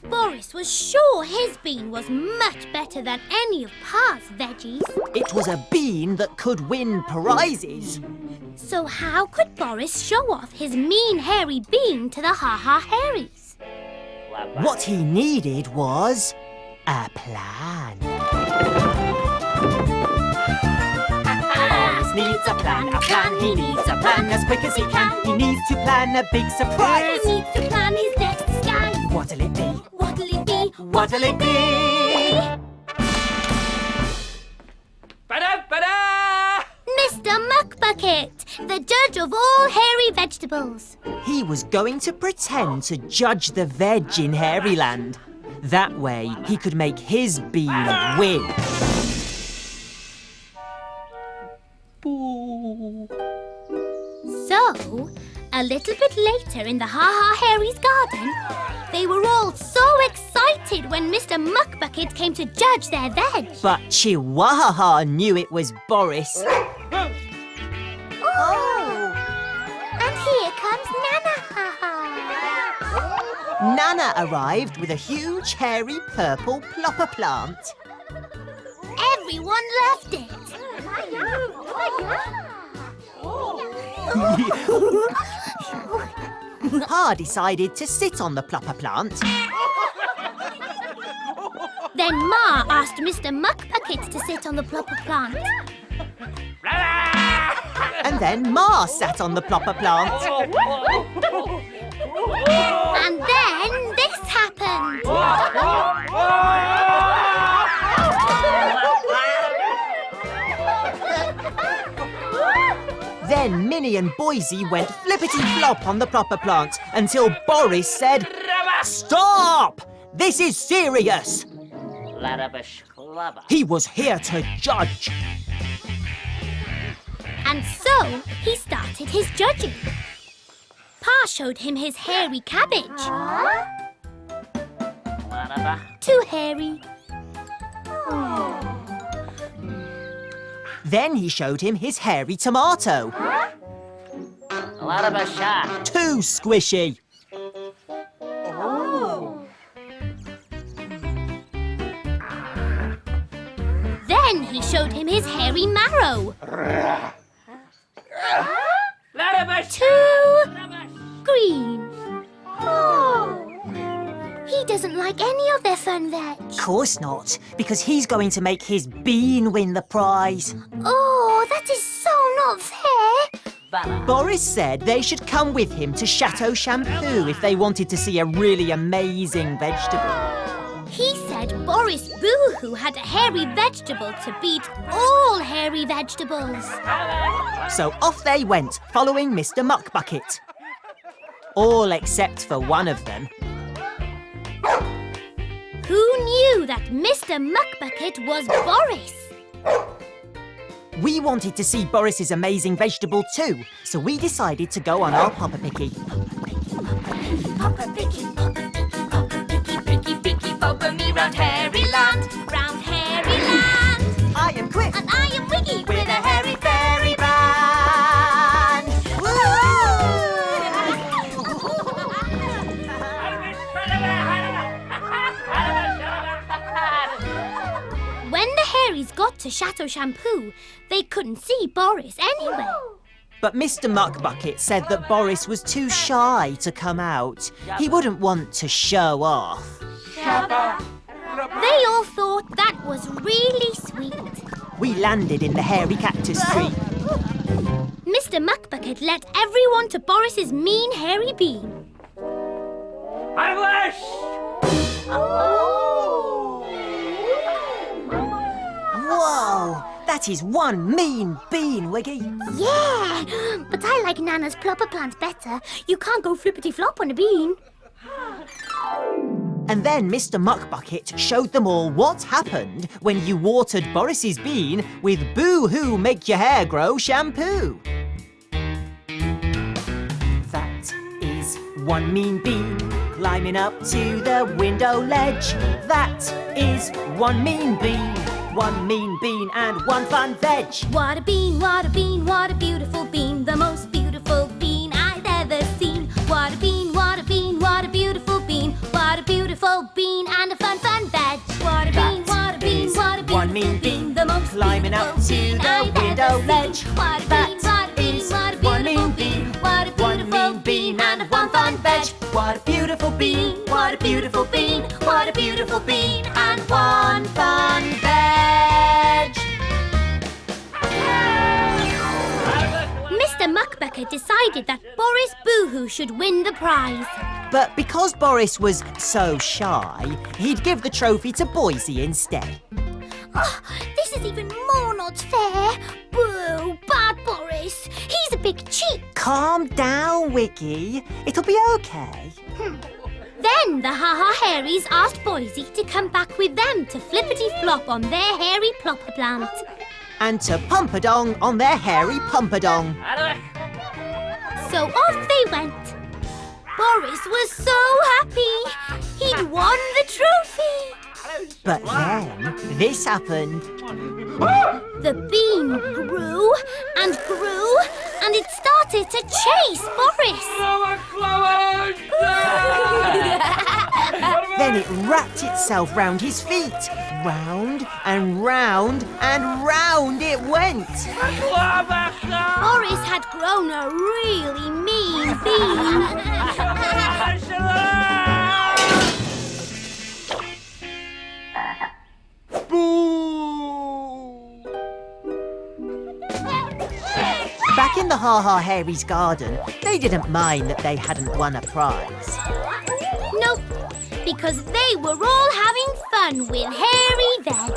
Boris was sure his bean was much better than any of Pa's veggies. It was a bean that could win prizes. So how could Boris show off his mean hairy bean to the Ha Ha Hairies? What he needed was a plan. Boris needs a plan, he needs a plan as quick as he can. He needs to plan a big surprise. He needs to plan his next disguise. What'll it be? What'll it be? What'll it be? Ba-da-ba-da! vegetables. He was going to pretend to judge the veg in Hairyland. That way, he could make his bean win. So, a little bit later in the Ha Ha Hairies garden, they were all so excited when Mr. Muckbucket came to judge their veg. But Chihuahua knew it was Boris. Oh! And here comes Nana Ha Ha. Nana arrived with a huge, hairy, purple plopper plant. Everyone loved it. Pa decided to sit on the plopper plant. Then Ma asked Mr. Muckbucket to sit on the plopper plant. And then Ma sat on the plopper plant. And then this happened. Then Minnie and Boise went flippity-flop on the plopper plant until Boris said, "Stop! This is serious!" He was here to judge. And so he started his judging. Pa showed him his hairy cabbage. Too hairy. Then he showed him his hairy tomato. Too squishy. Then he showed him his hairy marrow. Too green. He doesn't like any of their fun veg. Course not, because he's going to make his bean win the prize. Oh, that is so not fair. Boris said they should come with him to Chateau Shampoo if they wanted to see a really amazing vegetable. He said Boris Boohoo had a hairy vegetable to beat all hairy vegetables. So off they went, following Mr. Muckbucket. All except for one of them. Who knew that Mr. Muckbucket was Boris? We wanted to see Boris's amazing vegetable too, so we decided to go on our Papa Picky. Papa Picky, Papa Picky, Papa Picky, Picky, Picky, Papa me round Hairyland. Round Hairyland. I am Quick And I am Wiggy with a hairy fairy band. When the Hairies got to Chateau Shampoo, they couldn't see Boris anywhere. But Mr. Muckbucket said that Boris was too shy to come out. He wouldn't want to show off. They all thought that was really sweet. We landed in the hairy cactus tree. Mr. Muckbucket led everyone to Boris's mean hairy bean. Whoa! That is one mean bean, Wiggy. Yeah, but I like Nana's plopper plant better. You can't go flippity-flop on a bean. And then Mr. Muckbucket showed them all what happened when you watered Boris's bean with Boo-Hoo Make Your Hair Grow shampoo. That is one mean bean climbing up to the window ledge. That is one mean bean and one fun veg. What a bean, what a bean, what a beautiful bean. The most beautiful bean I've ever seen. What a bean, what a bean, what a beautiful bean. What a beautiful bean and a fun veg. What a bean, what a bean, what a beautiful one mean bean the most climbing up to beautiful bean the I've window ever ledge. seen. What a bean, That what a bean, is what a one beautiful mean bean, What a one beautiful mean bean and a fun veg. What a beautiful bean, what a beautiful bean, what a beautiful bean, and one fun veg. Mr. Muckbucket decided that Boris Boohoo should win the prize. But because Boris was so shy, he'd give the trophy to Boise instead. Oh, this is even more not fair. Boo, bad Boris. Boris. He's a big cheat. Calm down, Wiggy. It'll be okay. Then the Ha Ha Hairies asked Boise to come back with them to flippity-flop on their hairy plopper plant. And to pumpadong on their hairy pumpadong. So off they went. Boris was so happy. He'd won the trophy. But then this happened. The bean grew, and it started to chase Boris. Then it wrapped itself round his feet. Round and round and round it went. Boris had grown a really mean bean. Back in the Ha Ha Hairies garden, they didn't mind that they hadn't won a prize. Nope, because they were all having fun with hairy veg.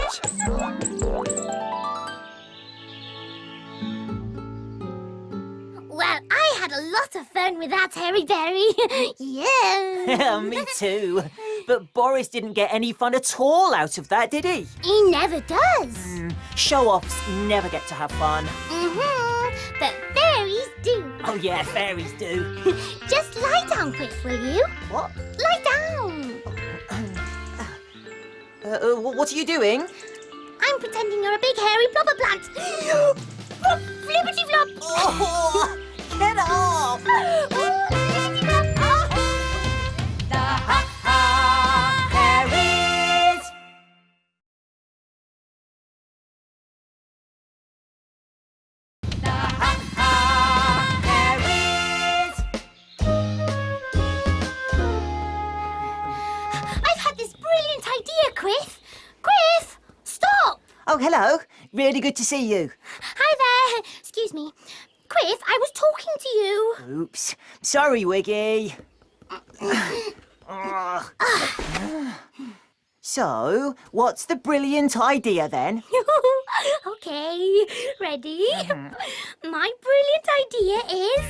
Well, I had a lot of fun with that hairy berry. Yeah. Me too. But Boris didn't get any fun at all out of that, did he? He never does. Show-offs never get to have fun. But fairies do. Oh yeah, fairies do. Just lie down, Quiff, will you? What? Lie down. What are you doing? I'm pretending you're a big hairy plopper plant. Flippity flop. Oh, get off! Flippity flop. The Ha Ha Hairies. The Ha Ha Hairies. I've had this brilliant idea, Quiff. Quiff, stop. Oh, hello. Really good to see you. Hi there. Excuse me. Quiff, I was talking to you. Oops. Sorry, Wiggy. So, what's the brilliant idea then? Okay, ready? My brilliant idea is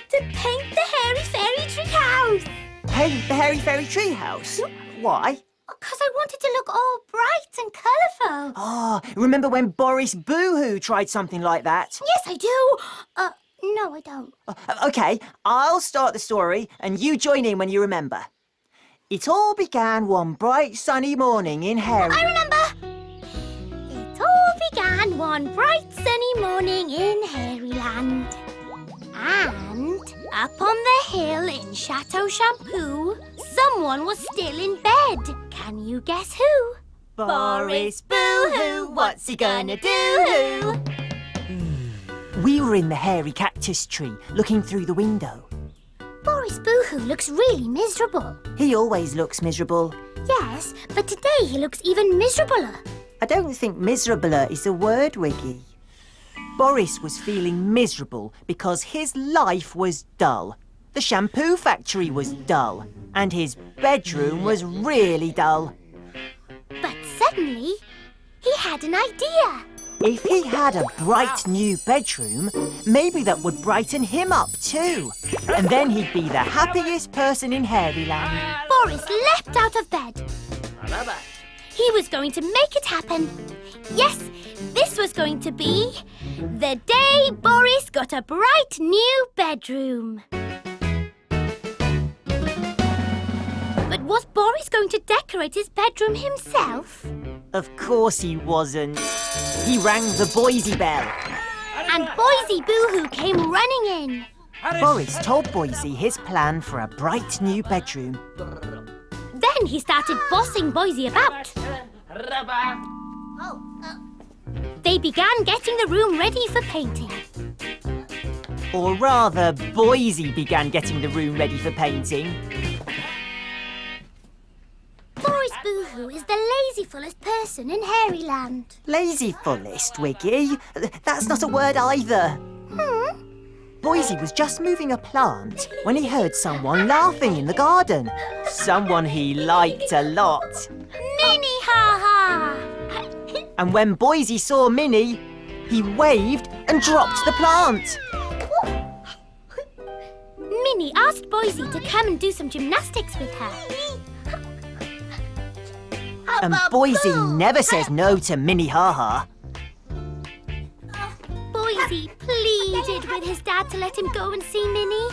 to paint the hairy fairy tree house. Paint the hairy fairy treehouse? Why? Because I wanted to look all bright and colourful. Oh, remember when Boris Boohoo tried something like that? Yes, I do. No, I don't. Okay, I'll start the story and you join in when you remember. It all began one bright sunny morning in Hairy... I remember. It all began one bright sunny morning in Hairyland. And up on the hill in Chateau Shampoo, someone was still in bed. Can you guess who? Boris Boohoo, what's he gonna do? We were in the hairy cactus tree, looking through the window. Boris Boohoo looks really miserable. He always looks miserable. Yes, but today he looks even miserabler. I don't think miserabler is a word, Wiggy. Boris was feeling miserable because his life was dull. The shampoo factory was dull, and his bedroom was really dull. But suddenly, he had an idea. If he had a bright new bedroom, maybe that would brighten him up too. And then he'd be the happiest person in Hairyland. Boris leapt out of bed. He was going to make it happen. Yes, this was going to be the day Boris got a bright new bedroom. But was Boris going to decorate his bedroom himself? Of course he wasn't. He rang the Boise bell. And Boise Boohoo came running in. Boris told Boise his plan for a bright new bedroom. Then he started bossing Boise about. They began getting the room ready for painting. Or rather, Boise began getting the room ready for painting. Boris Boohoo is the lazyfullest person in Hairyland. Lazyfullest, Wiggy? That's not a word either. Boise was just moving a plant when he heard someone laughing in the garden. Someone he liked a lot. Minnie Ha Ha! And when Boise saw Minnie, he waved and dropped the plant. asked Boise to come and do some gymnastics with her. And Boise never says no to Mini Ha Ha. Boise pleaded with his dad to let him go and see Minnie.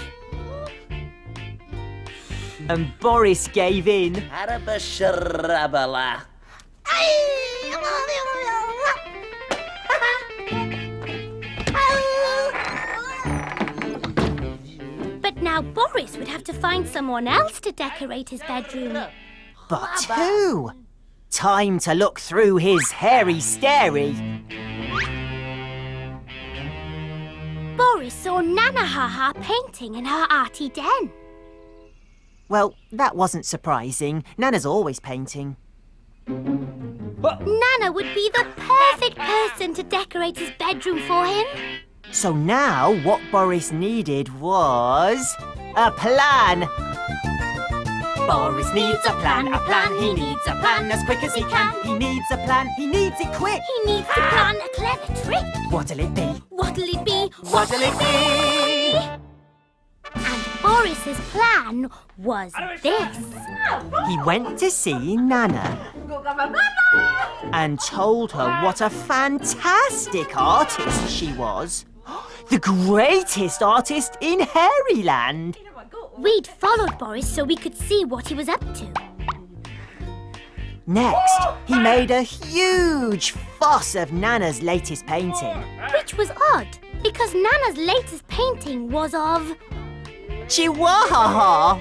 And Boris gave in. Arabasharabala. But now Boris would have to find someone else to decorate his bedroom. But who? Time to look through his hairy starey. Boris saw Nana Ha Ha painting in her arty den. Well, that wasn't surprising. Nana's always painting. Nana would be the perfect person to decorate his bedroom for him. So now what Boris needed was a plan. Boris needs a plan, he needs a plan as quick as he can. He needs a plan, he needs it quick. He needs to plan a clever trick. What'll it be? What'll it be? What'll it be? And Boris's plan was this. He went to see Nana and told her what a fantastic artist she was. The greatest artist in Hairyland. We'd followed Boris so we could see what he was up to. Next, he made a huge fuss of Nana's latest painting. Which was odd, because Nana's latest painting was of... Chihuahua!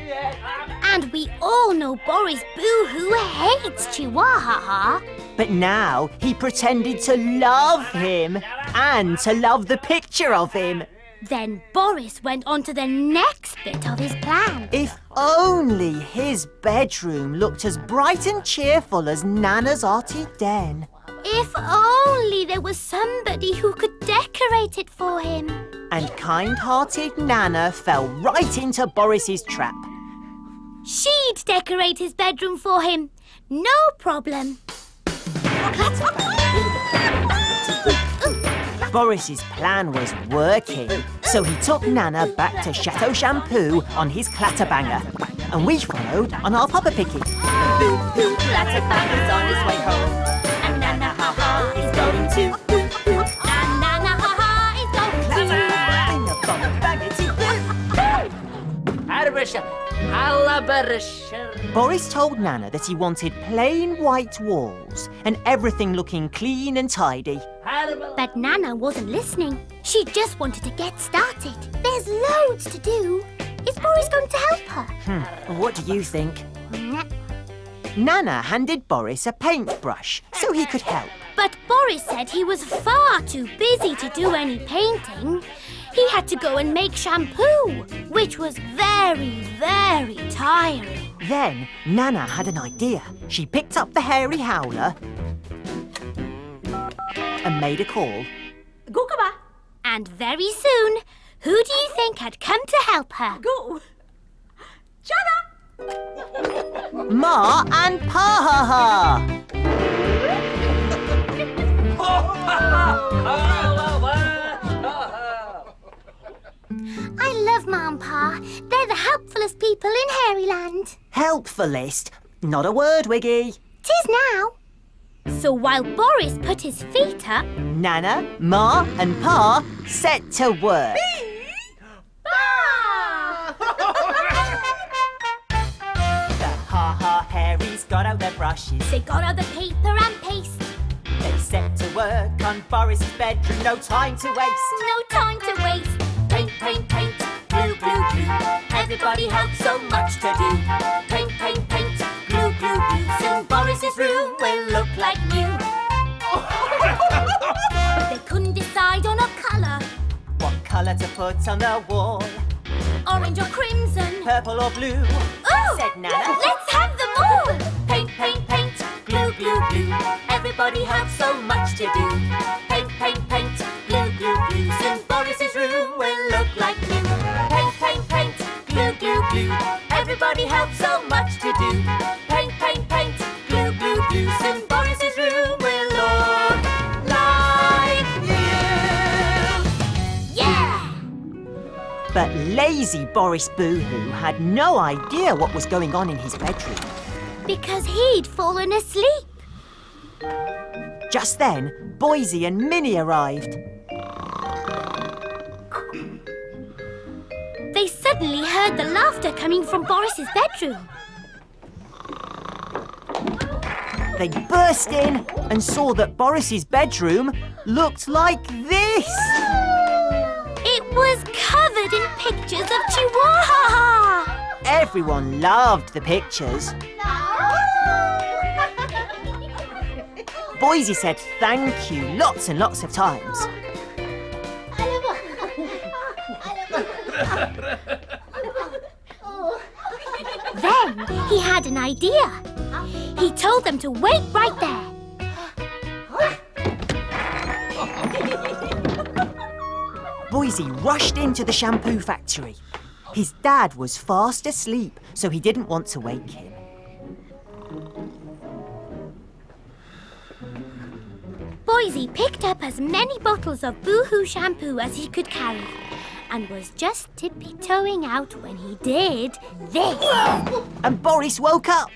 And we all know Boris Boo-Hoo hates Chihuahua. But now he pretended to love him and to love the picture of him. Then Boris went on to the next bit of his plan. If only his bedroom looked as bright and cheerful as Nana's arty den. If only there was somebody who could decorate it for him. And kind-hearted Nana fell right into Boris's trap. She'd decorate his bedroom for him. No problem. Boris's plan was working, so he took Nana back to Chateau Shampoo on his clatterbanger, and we followed on our Papa Picky. Boo-hoo, Clatterbanger's on his way home. And Nana Ha Ha is going to boo-hoo. And Nana Ha Ha is going to... Arabasha. Alabarasha. Boris told Nana that he wanted plain white walls and everything looking clean and tidy. But Nana wasn't listening. She just wanted to get started. There's loads to do. Is Boris going to help her? What do you think? Nah. Nana handed Boris a paintbrush so he could help. But Boris said he was far too busy to do any painting. He had to go and make shampoo, which was very, very tiring. Then Nana had an idea. She picked up the hairy howler and made a call. Gokaba. And very soon, who do you think had come to help her? Go. Chana. Ma and Pa Ha Ha! I love Ma and Pa. They're the helpfulest people in Hairyland. Helpfulist. Not a word, Wiggy. Tis now. So while Boris put his feet up, Nana, Ma and Pa set to work. The Ha Ha Hairies got out their brushes. they got out the paper and paste. They set to work on Boris's bedroom. No time to waste. No time to waste. Paint, paint, paint. Glue, glue, glue. Everybody has so much to do. Paint, paint, paint. Glue, glue, glue. Soon Boris's room will look like new. But they couldn't decide on a colour. What colour to put on the wall? Orange or crimson. Purple or blue? Oh, Said Nana. let's have them all. Paint, paint, paint. Glue, glue, glue. Everybody has so much to do. Paint, paint, paint. Glue, glue, glue. Soon Boris's room will look like new. Paint, paint, paint. Glue, glue, glue. Everybody has so much to do. Paint, paint, paint. Glue, glue, glue. Soon Boris's room will look like new. Yeah! But lazy Boris Boohoo had no idea what was going on in his bedroom. Because he'd fallen asleep. Just then, Boise and Minnie arrived. They suddenly heard the laughter coming from Boris's bedroom. They burst in and saw that Boris's bedroom looked like this. It was covered in pictures of Chihuahua. Everyone loved the pictures. Boise said thank you lots and lots of times. Then he had an idea. He told them to wait right there. Boise rushed into the shampoo factory. His dad was fast asleep, so he didn't want to wake him. Boise picked up as many bottles of Boohoo shampoo as he could carry and was just tippy-toeing out when he did this. And Boris woke up.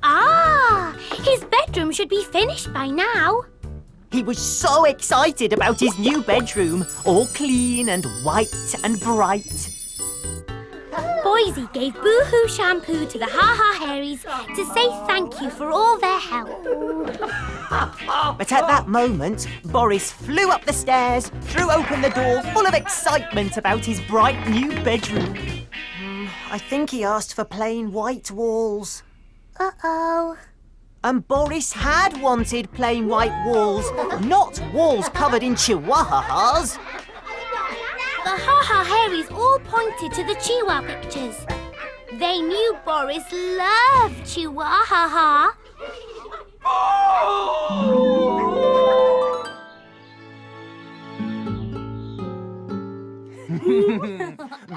Ah! His bedroom should be finished by now. He was so excited about his new bedroom, all clean and white and bright. Boise gave Boohoo shampoo to the Ha Ha Hairies to say thank you for all their help. But at that moment, Boris flew up the stairs, threw open the door, full of excitement about his bright new bedroom. I think he asked for plain white walls. Uh-oh. And Boris had wanted plain white walls, not walls covered in chihuahuas. The Ha Ha Hairies all pointed to the Chihuahua pictures. They knew Boris loved Chihuahua.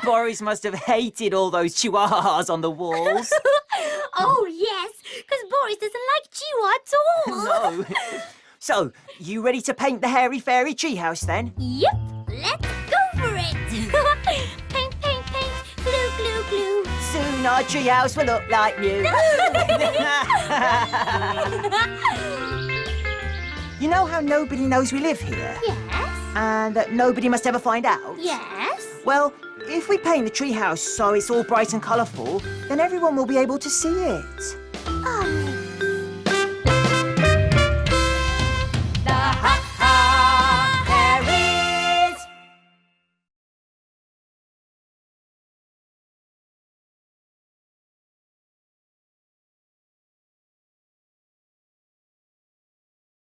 Boris must have hated all those chihuahuas on the walls. Oh, yes, because Boris doesn't like Chihuahua at all. No. So, you ready to paint the hairy fairy treehouse then? Yep, let's go for it. Paint, paint, paint, glue, glue, glue. Soon our treehouse will look like new. You know how nobody knows we live here? Yes, And that nobody must ever find out? yes. Well, if we paint the treehouse so it's all bright and colourful, then everyone will be able to see it. Oh,